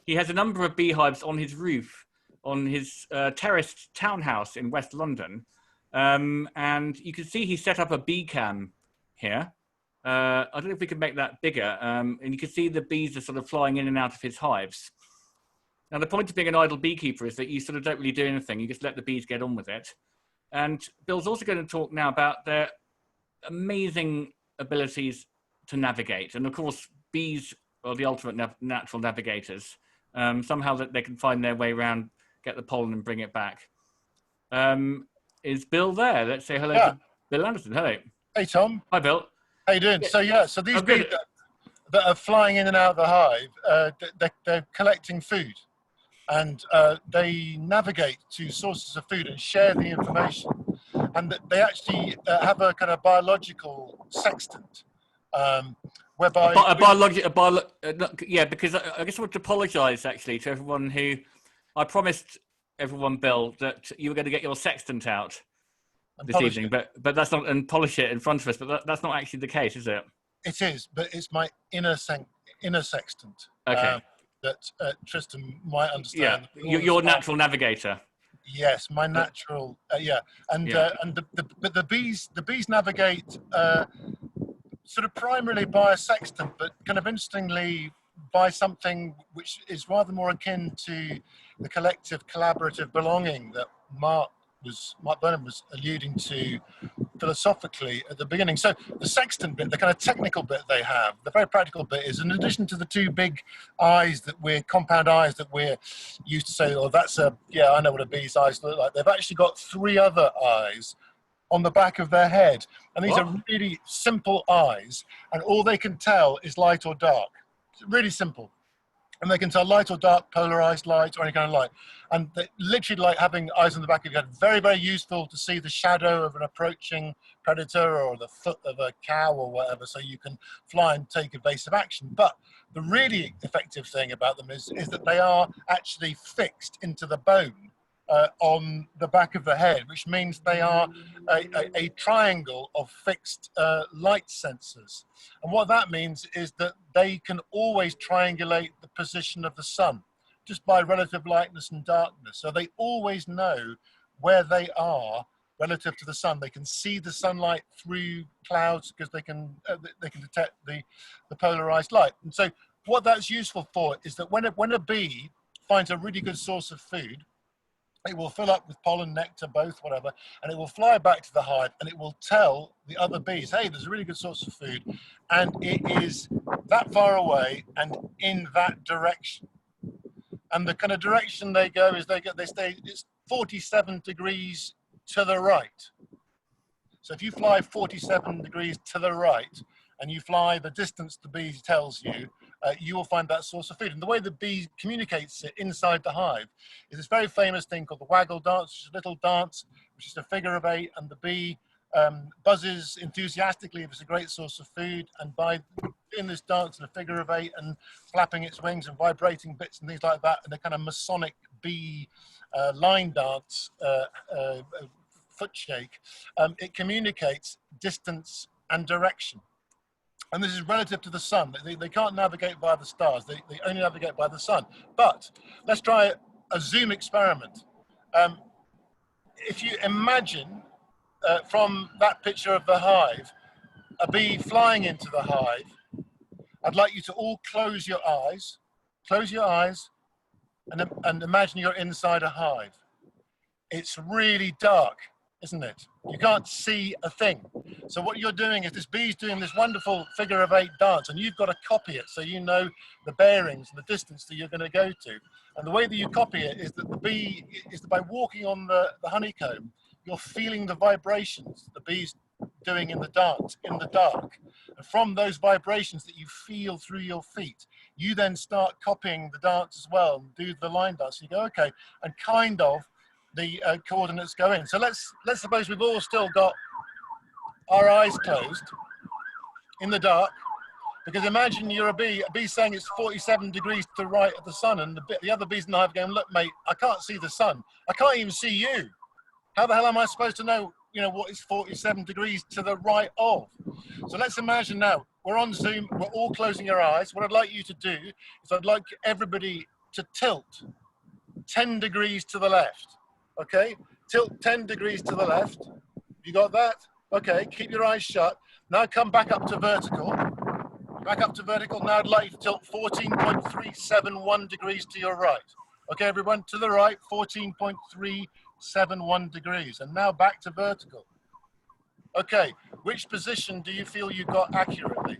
He has a number of beehives on his roof, on his terraced townhouse in West London. And you can see he set up a bee cam here. I don't know if we can make that bigger. And you can see the bees are sort of flying in and out of his hives. Now, the point of being an idle beekeeper is that you sort of don't really do anything. You just let the bees get on with it. And Bill's also going to talk now about their amazing abilities to navigate. And of course, bees are the ultimate natural navigators. Somehow that they can find their way around, get the pollen and bring it back. Is Bill there? Let's say hello to Bill Anderson. Hello. Hey, Tom. Hi, Bill. How you doing? So these bees that are flying in and out of the hive, they're collecting food, and they navigate to sources of food and share the information. And they actually have a kind of biological sextant, whereby because I guess I want to apologise actually to everyone who I promised everyone, Bill, that you were going to get your sextant out this evening, but that's not, and polish it in front of us, but that's not actually the case, is it? It is, but it's my inner sextant. Okay. That Tristan might understand. Yeah, your natural navigator. Yes, my natural. And the bees navigate sort of primarily by a sextant, but kind of interestingly by something which is rather more akin to the collective collaborative belonging that Mark Vernon was alluding to philosophically at the beginning. So the sextant bit, the kind of technical bit they have, the very practical bit is, in addition to the 2 big eyes compound eyes that we're used to say, oh, I know what a bee's eyes look like. They've actually got 3 other eyes on the back of their head. And these are really simple eyes, and all they can tell is light or dark. It's really simple. And they can tell light or dark, polarized light, or any kind of light. And they literally, like having eyes on the back of your head, very, very useful to see the shadow of an approaching predator or the foot of a cow or whatever, so you can fly and take evasive action. But the really effective thing about them is that they are actually fixed into the bone on the back of the head, which means they are a triangle of fixed light sensors. And what that means is that they can always triangulate the position of the sun just by relative lightness and darkness. So they always know where they are relative to the sun. They can see the sunlight through clouds because they can detect the polarized light. And so what that's useful for is that when a bee finds a really good source of food, it will fill up with pollen, nectar, both, whatever, and it will fly back to the hive and it will tell the other bees, hey, there's a really good source of food, and it is that far away and in that direction. And the kind of direction they go is it's 47 degrees to the right. So if you fly 47 degrees to the right and you fly the distance the bee tells you, you will find that source of food. And the way the bee communicates it inside the hive is this very famous thing called the Waggle Dance, which is a little dance, which is a figure of 8, and the bee buzzes enthusiastically if it's a great source of food, and by doing this dance in a figure of 8 and flapping its wings and vibrating bits and things like that, and a kind of Masonic bee line dance foot shake, it communicates distance and direction. And this is relative to the sun. They can't navigate by the stars. They only navigate by the sun. But let's try a Zoom experiment. If you imagine from that picture of the hive, a bee flying into the hive, I'd like you to all close your eyes, and imagine you're inside a hive. It's really dark, isn't it? You can't see a thing. So what you're doing is this bee's doing this wonderful figure of 8 dance, and you've got to copy it so you know the bearings and the distance that you're going to go to. And the way that you copy it is that the bee is by walking on the honeycomb, you're feeling the vibrations the bee's doing in the dance in the dark. And from those vibrations that you feel through your feet, you then start copying the dance as well and do the line dance. You go, okay, and kind of the coordinates go in. So let's suppose we've all still got our eyes closed in the dark, because imagine you're a bee saying it's 47 degrees to the right of the sun, and the other bees in the hive going, look mate, I can't see the sun, I can't even see you. How the hell am I supposed to know, what is 47 degrees to the right of? So let's imagine now, we're on Zoom, we're all closing our eyes. What I'd like you to do is I'd like everybody to tilt 10 degrees to the left, okay? Tilt 10 degrees to the left. You got that? Okay, keep your eyes shut. Now come back up to vertical. Back up to vertical. Now I'd like you to tilt 14.371 degrees to your right. Okay, everyone, to the right, 14.371 degrees. And now back to vertical. Okay, which position do you feel you got accurately?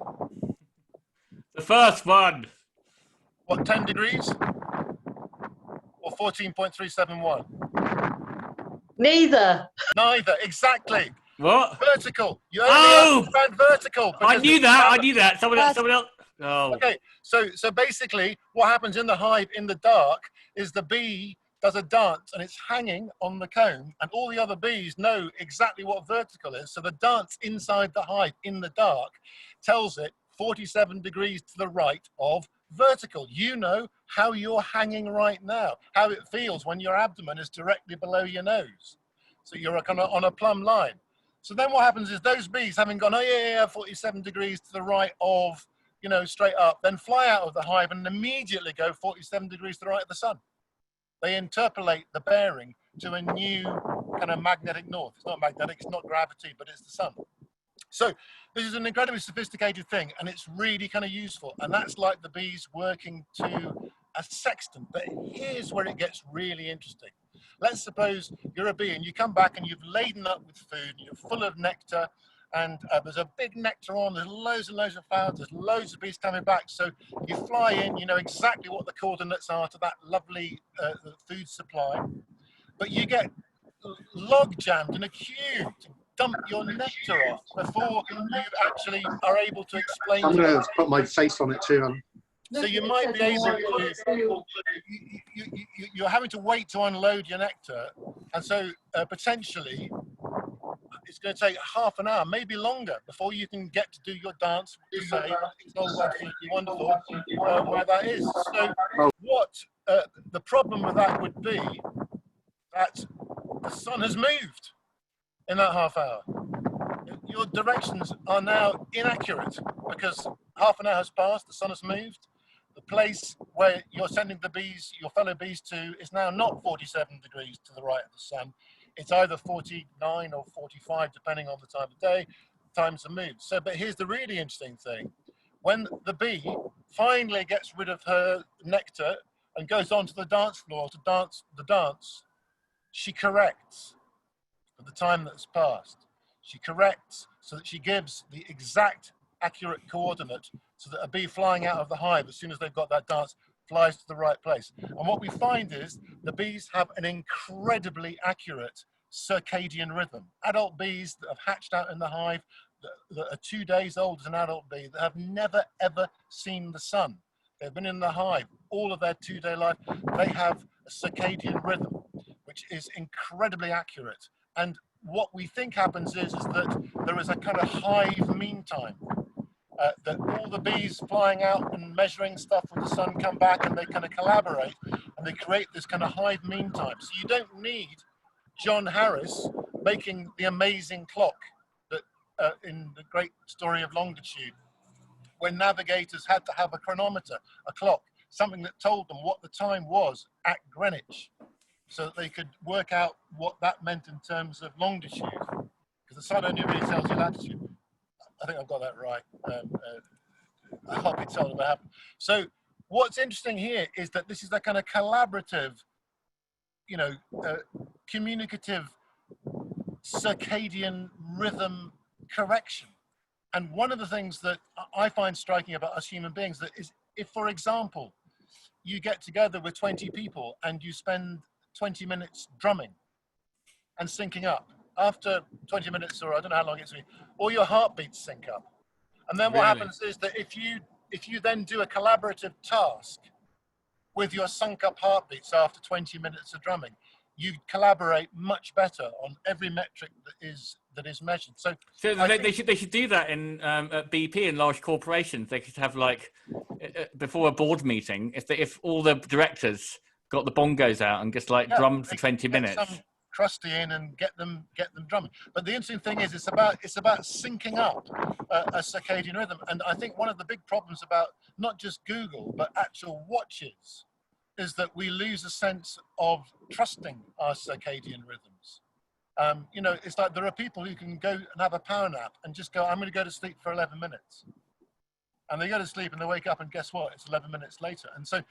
The first one. What, 10 degrees? Or 14.371? Neither. Neither, exactly. What? Vertical. You only understand vertical. I knew that. Someone else. Oh. Okay, so basically what happens in the hive in the dark is the bee does a dance and it's hanging on the comb, and all the other bees know exactly what vertical is. So the dance inside the hive in the dark tells it 47 degrees to the right of vertical. You know how you're hanging right now, how it feels when your abdomen is directly below your nose. So you're kind of on a plumb line. So then what happens is those bees, having gone, 47 degrees to the right of, straight up, then fly out of the hive and immediately go 47 degrees to the right of the sun. They interpolate the bearing to a new kind of magnetic north. It's not magnetic, it's not gravity, but it's the sun. So this is an incredibly sophisticated thing, and it's really kind of useful. And that's like the bees working to a sextant. But here's where it gets really interesting. Let's suppose you're a bee and you come back and you've laden up with food, and you're full of nectar, and there's a big nectar on, there's loads and loads of flowers, there's loads of bees coming back. So you fly in, you know exactly what the coordinates are to that lovely food supply, but you get log jammed in a queue to dump your nectar off before you actually are able to explain. I'm going to put my face on it too, Alan. So you might be able to, you're having to wait to unload your nectar, and so potentially it's going to take half an hour, maybe longer, before you can get to do your dance to say it's all absolutely wonderful where that is. So what the problem with that would be that the sun has moved in that half hour. Your directions are now inaccurate because half an hour has passed, the sun has moved. The place where you're sending the bees, your fellow bees to, is now not 47 degrees to the right of the sun. It's either 49 or 45, depending on the time of day. Times have moved. So, but here's the really interesting thing. When the bee finally gets rid of her nectar and goes onto the dance floor to dance the dance, she corrects for the time that's passed. She corrects so that she gives the exact accurate coordinate so that a bee flying out of the hive as soon as they've got that dance flies to the right place. And what we find is the bees have an incredibly accurate circadian rhythm. Adult bees that have hatched out in the hive that are 2 days old as an adult bee that have never ever seen the sun. They've been in the hive all of their 2-day life. They have a circadian rhythm which is incredibly accurate. And what we think happens is that there is a kind of hive mean time. That all the bees flying out and measuring stuff with the sun come back and they kind of collaborate and they create this kind of hive mean time. So you don't need John Harris making the amazing clock that in the great story of longitude, when navigators had to have a chronometer, a clock, something that told them what the time was at Greenwich. so that they could work out what that meant in terms of longitude, because the sun only really tells you latitude. I think I've got that right. I can't be told what happened. So what's interesting here is that this is a kind of collaborative, communicative circadian rhythm correction. And one of the things that I find striking about us human beings that is, if, for example, you get together with 20 people and you spend 20 minutes drumming and syncing up, after 20 minutes, or I don't know how long it's been, all your heartbeats sync up. And then what happens is that if you then do a collaborative task with your sunk up heartbeats after 20 minutes of drumming, you collaborate much better on every metric that is measured. So they should do that in at BP in large corporations. They could have, like, before a board meeting, if all the directors got the bongos out and just like drummed for 20 minutes. Some crusty in and get them drumming. But the interesting thing is it's about syncing up a circadian rhythm. And I think one of the big problems about not just Google but actual watches is that we lose a sense of trusting our circadian rhythms. It's like there are people who can go and have a power nap and just go, I'm going to go to sleep for 11 minutes. And they go to sleep and they wake up and guess what? It's 11 minutes later. And so,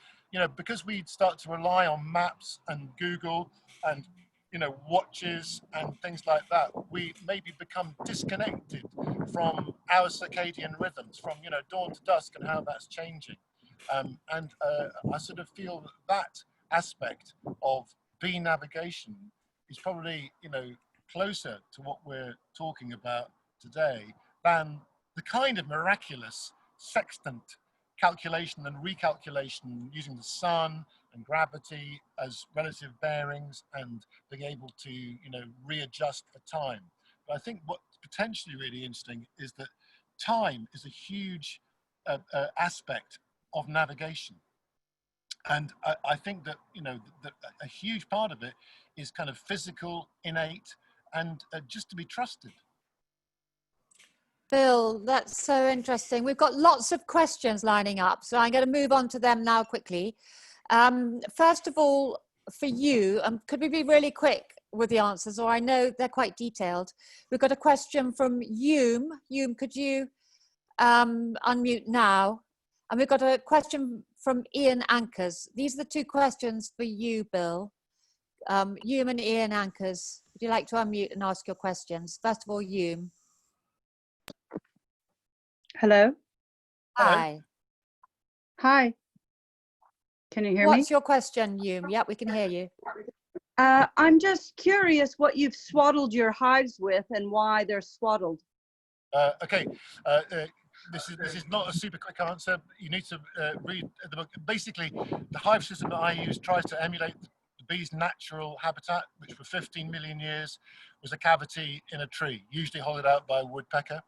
because we start to rely on maps and Google and, watches and things like that, we maybe become disconnected from our circadian rhythms, from, dawn to dusk and how that's changing. I sort of feel that aspect of bee navigation is probably, closer to what we're talking about today than the kind of miraculous sextant calculation and recalculation using the sun and gravity as relative bearings and being able to, readjust for time. But I think what's potentially really interesting is that time is a huge aspect of navigation. And I think that, that a huge part of it is kind of physical, innate, and just to be trusted. Bill, that's so interesting. We've got lots of questions lining up, so I'm going to move on to them now quickly. First of all, for you, could we be really quick with the answers, or I know they're quite detailed. We've got a question from Hume. Hume, could you unmute now? And we've got a question from Ian Anchors. These are the two questions for you, Bill. Hume and Ian Anchors, would you like to unmute and ask your questions? First of all, Hume. Hello. Hi. Hi. Can you hear me? What's your question, Hume? Yep, we can hear you. I'm just curious what you've swaddled your hives with and why they're swaddled. Okay. This is not a super quick answer. You need to read the book. Basically, the hive system that I use tries to emulate the bee's natural habitat, which for 15 million years was a cavity in a tree, usually hollowed out by a woodpecker.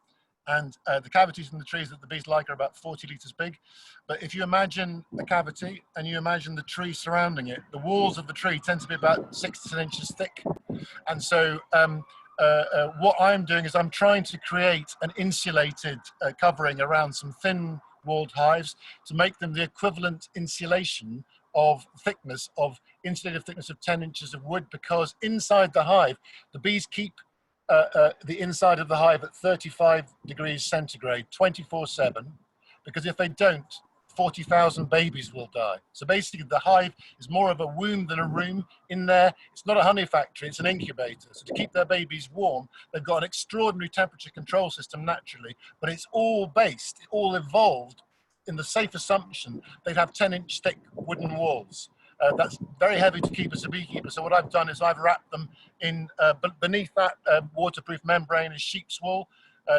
And the cavities in the trees that the bees like are about 40 litres big. But if you imagine a cavity and you imagine the tree surrounding it, the walls of the tree tend to be about 6 to 10 inches thick. And so what I'm doing is I'm trying to create an insulated covering around some thin walled hives to make them the equivalent insulation of thickness of insulated thickness of 10 inches of wood, because inside the hive, the bees keep the inside of the hive at 35 degrees centigrade, 24/7, because if they don't, 40,000 babies will die. So basically the hive is more of a womb than a room. In there, it's not a honey factory, it's an incubator. So to keep their babies warm, they've got an extraordinary temperature control system naturally, but it's all evolved in the safe assumption they'd have 10-inch thick wooden walls. That's very heavy to keep as a beekeeper. So what I've done is I've wrapped them in, beneath that waterproof membrane is sheep's wool,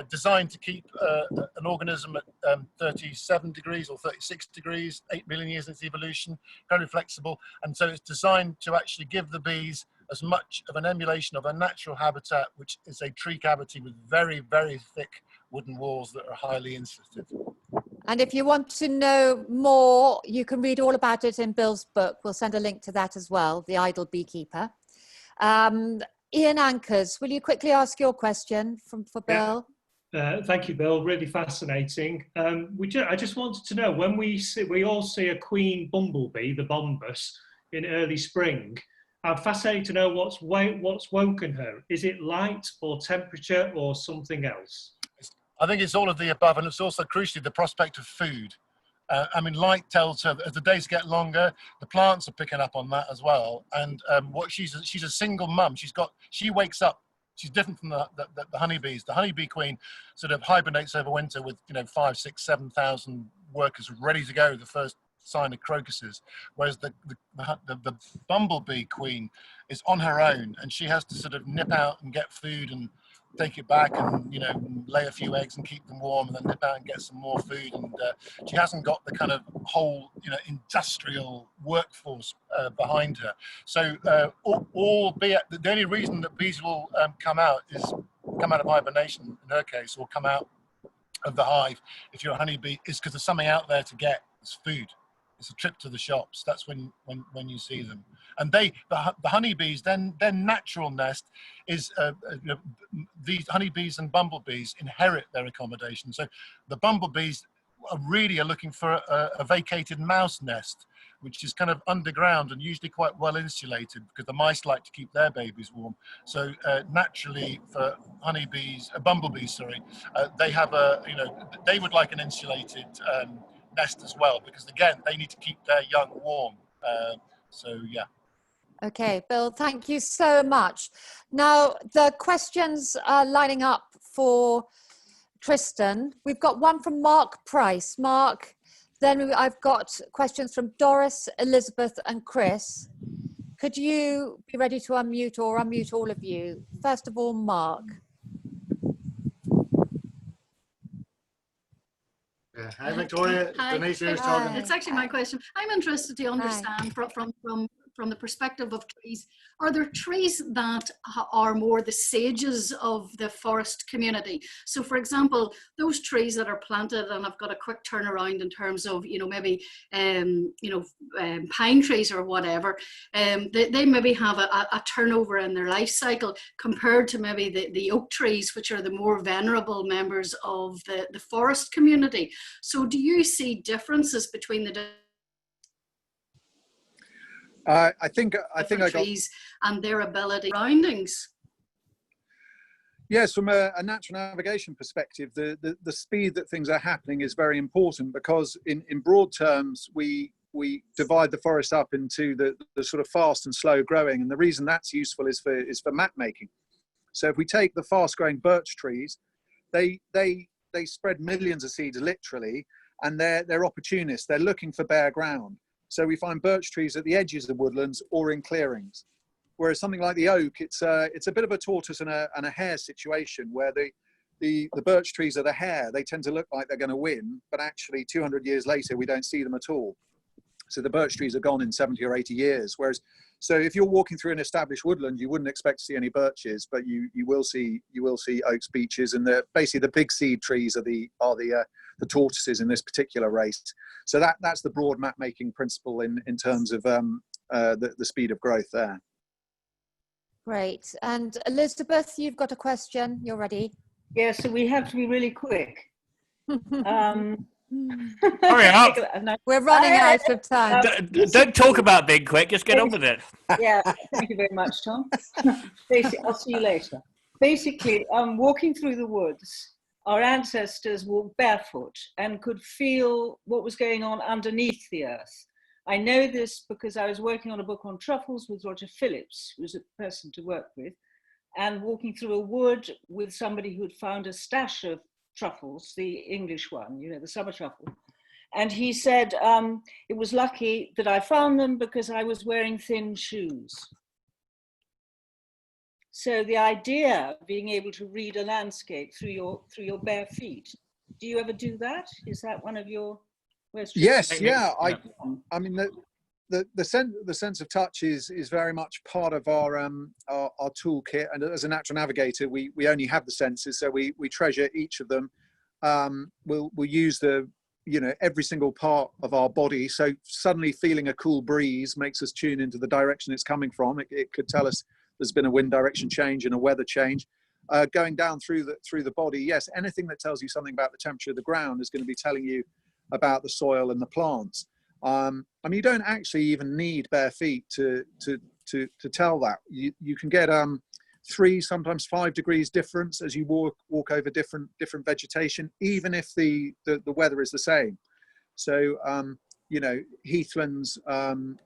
designed to keep an organism at 37 degrees or 36 degrees, 8 million years into evolution, very flexible. And so it's designed to actually give the bees as much of an emulation of a natural habitat, which is a tree cavity with very, very thick wooden walls that are highly insulative. And if you want to know more, you can read all about it in Bill's book. We'll send a link to that as well, The Idle Beekeeper. Ian Anchors, will you quickly ask your question for Bill? Thank you, Bill. Really fascinating. I just wanted to know, when we all see a queen bumblebee, the bombus, in early spring, I'm fascinated to know what's woken her. Is it light or temperature or something else? I think it's all of the above, and it's also crucially the prospect of food. I mean, light tells her that as the days get longer, the plants are picking up on that as well. And what she's a single mum. She wakes up. She's different from the honeybees. The honeybee queen sort of hibernates over winter with 5, 6, 7,000 workers ready to go the first sign of crocuses, whereas the bumblebee queen is on her own, and she has to sort of nip out and get food and take it back and lay a few eggs and keep them warm, and then nip out and get some more food. And she hasn't got the kind of whole industrial workforce behind her. So albeit the only reason that bees will come out of hibernation in her case, or come out of the hive if you're a honeybee, is because there's something out there to get. It's food. It's a trip to the shops. That's when you see them. And the honeybees, then their natural nest is these honeybees and bumblebees inherit their accommodation. So the bumblebees are looking for a vacated mouse nest, which is kind of underground and usually quite well insulated, because the mice like to keep their babies warm. So naturally, for bumblebees, they have they would like an insulated nest as well, because again, they need to keep their young warm. So yeah. Okay, Bill, thank you so much. Now, the questions are lining up for Tristan. We've got one from Mark Price. Mark, then I've got questions from Doris, Elizabeth and Chris. Could you be ready to unmute or unmute all of you? First of all, Mark. Hi, Victoria. Hi. Denise here is talking. It's actually my question. I'm interested to understand from the perspective of trees. Are there trees that are more the sages of the forest community? So, for example, those trees that are planted and have got a quick turnaround in terms of, maybe, pine trees or whatever, they maybe have a turnover in their life cycle compared to maybe the oak trees, which are the more venerable members of the forest community. So do you see differences between the I think trees and their ability surroundings? Yes, from a natural navigation perspective, the speed that things are happening is very important, because in broad terms, we divide the forest up into the sort of fast and slow growing. And the reason that's useful is for map making. So if we take the fast growing birch trees, they spread millions of seeds literally, and they're opportunists. They're looking for bare ground. So we find birch trees at the edges of woodlands or in clearings. Whereas something like the oak, it's a bit of a tortoise and a hare situation, where the birch trees are the hare. They tend to look like they're going to win, but actually 200 years later, we don't see them at all. So the birch trees are gone in 70 or 80 years. Whereas, so if you're walking through an established woodland, you wouldn't expect to see any birches, but you will see oaks, beeches, and basically the big seed trees are the tortoises in this particular race. So that's the broad map making principle in terms of the speed of growth there. Great. And Elizabeth, you've got a question. You're ready. Yeah, so we have to be really quick. Hurry up. We're running out of time. Don't talk about being quick, just get on with it. Yeah, thank you very much, Tom. I'll see you later. Basically, walking through the woods, our ancestors walked barefoot and could feel what was going on underneath the earth. I know this because I was working on a book on truffles with Roger Phillips, who was a person to work with, and walking through a wood with somebody who had found a stash of truffles, the English one, the summer truffle. And he said, it was lucky that I found them because I was wearing thin shoes. So the idea of being able to read a landscape through your bare feet, do you ever do that? Is that one of your... Yes, yeah. I mean, the sense of touch is very much part of our toolkit. And as a natural navigator, we only have the senses, so we treasure each of them. We'll use every single part of our body. So suddenly feeling a cool breeze makes us tune into the direction it's coming from. It could tell us there's been a wind direction change and a weather change. Going down through the body, yes, anything that tells you something about the temperature of the ground is going to be telling you about the soil and the plants. I mean, you don't actually even need bare feet to to tell that. You can get 3, sometimes 5 degrees difference as you walk over different vegetation, even if the weather is the same. So you know, heathlands and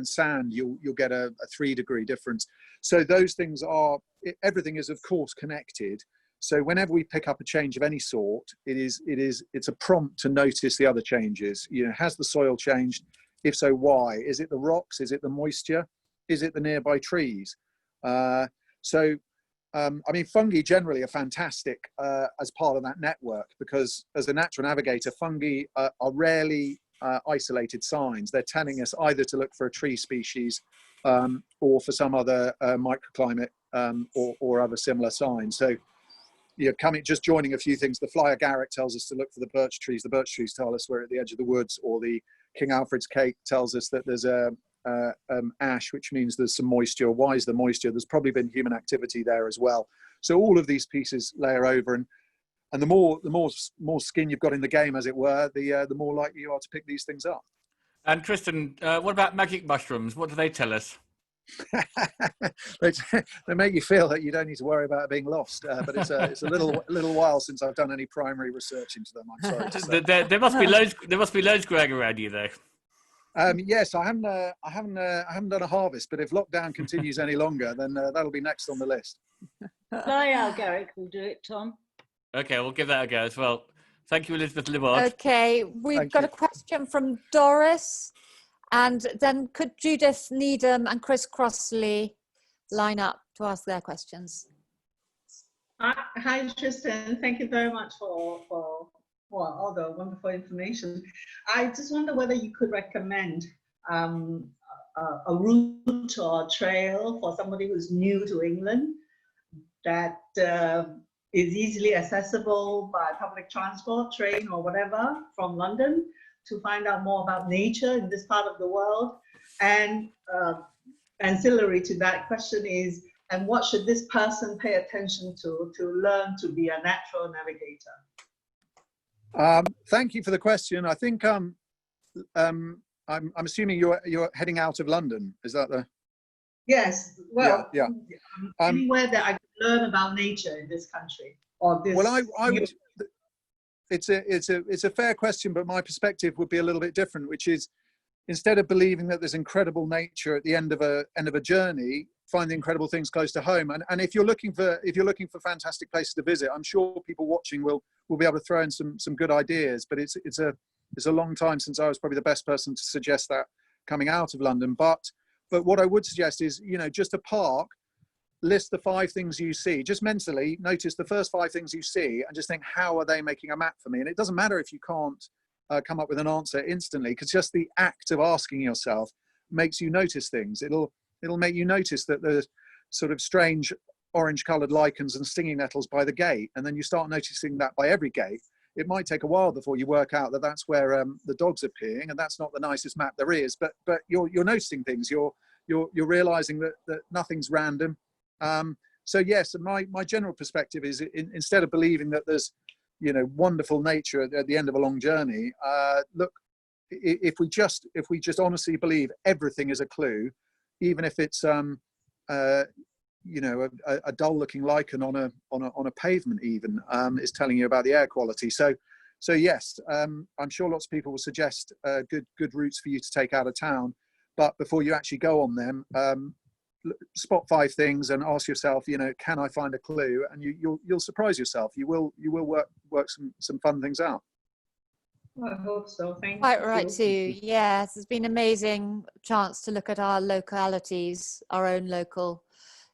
sand, you'll get a 3 degree difference. So those things are, everything is of course connected. So whenever we pick up a change of any sort, it's a prompt to notice the other changes. You know, has the soil changed? If so, why? Is it the rocks? Is it the moisture? Is it the nearby trees? I mean, fungi generally are fantastic as part of that network, because as a natural navigator, fungi are rarely isolated signs. They're telling us either to look for a tree species or for some other microclimate or other similar signs. So, you know, just joining a few things, the fly agaric tells us to look for the birch trees. The birch trees tell us we're at the edge of the woods, or the King Alfred's cake tells us that there's ash, which means there's some moisture. Why is there moisture? There's probably been human activity there as well. So all of these pieces layer over, and the more skin you've got in the game, as it were, the more likely you are to pick these things up. And Tristan, what about magic mushrooms? What do they tell us? They make you feel that you don't need to worry about being lost, but it's a little while since I've done any primary research into them. I'm sorry to say. There must be loads growing around you though. Yes, I haven't done a harvest, but if lockdown continues any longer, then that'll be next on the list. Fly agaric will do it, Tom. Okay, we'll give that a go as well. Thank you, Elizabeth Livard. Okay, we've got a question from Doris, and then could Judith Needham and Chris Crossley line up to ask their questions? Hi, Tristan. Thank you very much for all the wonderful information. I just wonder whether you could recommend a route or a trail for somebody who's new to England that is easily accessible by public transport, train or whatever, from London, to find out more about nature in this part of the world. And ancillary to that question is, and what should this person pay attention to learn to be a natural navigator? Thank you for the question. I think I'm assuming you're heading out of London. Is that the? Yes. Well, yeah. Anywhere that I can learn about nature in this country or this. Well, I would. It's a fair question, but my perspective would be a little bit different, which is, instead of believing that there's incredible nature at the end of a journey, find the incredible things close to home. And if you're looking for fantastic places to visit, I'm sure people watching will be able to throw in some good ideas. But it's a long time since I was probably the best person to suggest that coming out of London. But what I would suggest is, you know, just a park, list the 5 things you see, just mentally notice the first 5 things you see and just think, how are they making a map for me? And it doesn't matter if you can't come up with an answer instantly, because just the act of asking yourself makes you notice things. It'll make you notice that there's sort of strange orange coloured lichens and stinging nettles by the gate, and then you start noticing that by every gate. It might take a while before you work out that that's where the dogs are peeing, and that's not the nicest map there is, but you're noticing things. You're realising that nothing's random. So yes, my general perspective is, instead of believing that there's, you know, wonderful nature at the end of a long journey, look, if we just honestly believe everything is a clue, even if it's you know, a dull looking lichen on a pavement even is telling you about the air quality. So yes, I'm sure lots of people will suggest good routes for you to take out of town, but before you actually go on them, spot 5 things and ask yourself, you know, can I find a clue? And you'll surprise yourself. You will work some fun things out. Well, I hope so. Thank you. Quite right too. Yes, it's been an amazing chance to look at our localities, our own local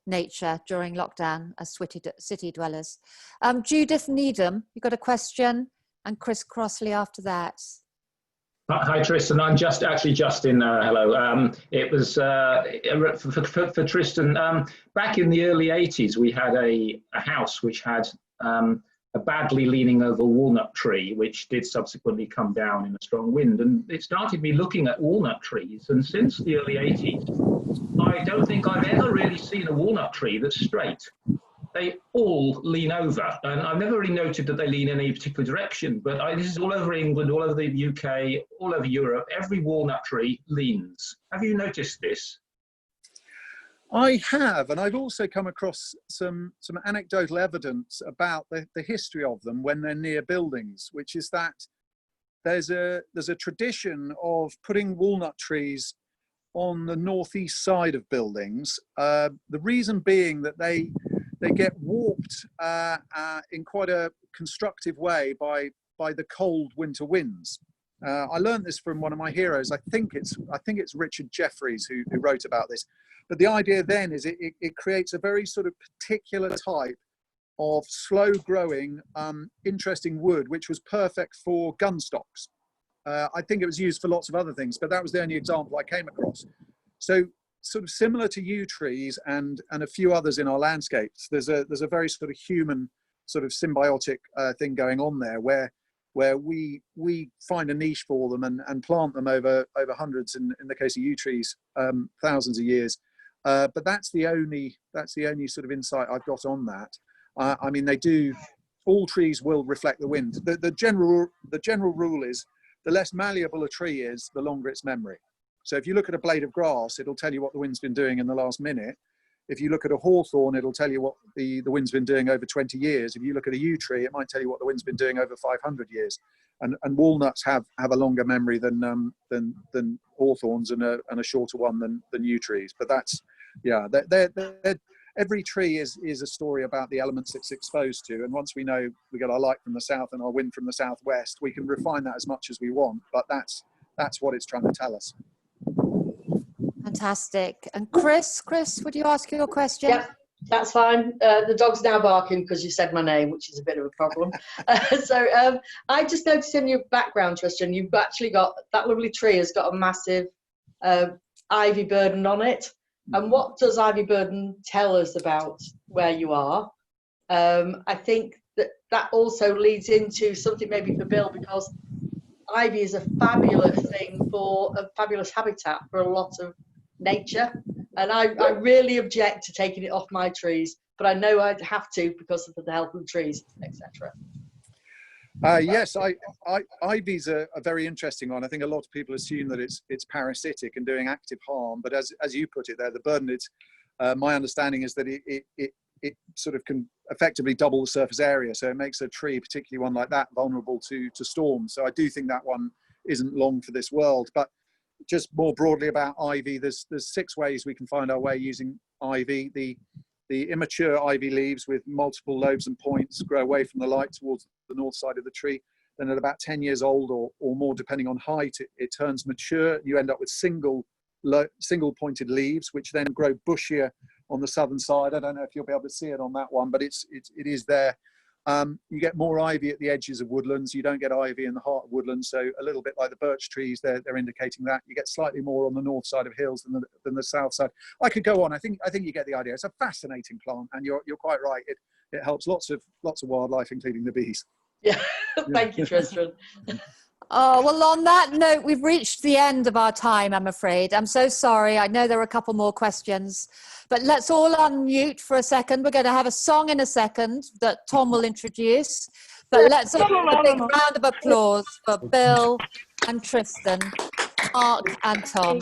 nature during lockdown as city dwellers. Judith Needham, you got a question, and Chris Crossley after that. Hi Tristan, I'm just in. Hello. It was for Tristan. Back in the early 80s, we had a house which had a badly leaning over walnut tree, which did subsequently come down in a strong wind, and it started me looking at walnut trees. And since the early 80s, I don't think I've ever really seen a walnut tree that's straight. They all lean over, and I've never really noted that they lean in any particular direction, but this is all over England, all over the UK, all over Europe. Every walnut tree leans. Have you noticed this? I have, and I've also come across some anecdotal evidence about the history of them when they're near buildings, which is that there's a tradition of putting walnut trees on the northeast side of buildings. The reason being that they get warped in quite a constructive way by the cold winter winds. I learned this from one of my heroes. I think it's Richard Jeffries who wrote about this. But the idea then is it creates a very sort of particular type of slow-growing, interesting wood, which was perfect for gun stocks. I think it was used for lots of other things, but that was the only example I came across. So, sort of similar to yew trees and a few others in our landscapes, there's a very sort of human, sort of symbiotic thing going on there, where we find a niche for them and plant them over hundreds, in the case of yew trees, thousands of years. But that's the only sort of insight I've got on that. I mean, all trees will reflect the wind. The general rule is the less malleable a tree is, the longer its memory. So if you look at a blade of grass, it'll tell you what the wind's been doing in the last minute. If you look at a hawthorn, it'll tell you what the wind's been doing over 20 years. If you look at a yew tree, it might tell you what the wind's been doing over 500 years. And walnuts have a longer memory than hawthorns and a shorter one than yew trees. But that's, yeah, every tree is a story about the elements it's exposed to. And once we know we get our light from the south and our wind from the southwest, we can refine that as much as we want. But that's what it's trying to tell us. Fantastic. And Chris, would you ask your question? Yeah, that's fine. The dog's now barking because you said my name, which is a bit of a problem. So I just noticed in your background, Tristan, you've actually got that lovely tree has got a massive ivy burden on it. And what does ivy burden tell us about where you are? I think that also leads into something maybe for Bill, because ivy is a fabulous thing for a fabulous habitat for a lot of nature, and I really object to taking it off my trees, but I know I'd have to because of the health of the trees, etc. Yes, ivy's a very interesting one. I think a lot of people assume that it's parasitic and doing active harm, but as you put it there, the burden is, my understanding is that it sort of can effectively double the surface area, so it makes a tree, particularly one like that, vulnerable to storms. So I do think that one isn't long for this world. But just more broadly about ivy, there's 6 ways we can find our way using ivy. The immature ivy leaves with multiple lobes and points grow away from the light towards the north side of the tree. Then at about 10 years old or more, depending on height, it turns mature. You end up with single pointed leaves, which then grow bushier on the southern side. I don't know if you'll be able to see it on that one, but it is there. You get more ivy at the edges of woodlands. You don't get ivy in the heart of woodlands. So a little bit like the birch trees, they're indicating that. You get slightly more on the north side of hills than the south side. I could go on. I think you get the idea. It's a fascinating plant, and you're quite right. It helps lots of wildlife, including the bees. Yeah, thank you, Tristan. Oh, well, on that note, we've reached the end of our time, I'm afraid. I'm so sorry. I know there are a couple more questions, but let's all unmute for a second. We're going to have a song in a second that Tom will introduce, but let's all have a big round of applause for Bill and Tristan, Mark and Tom.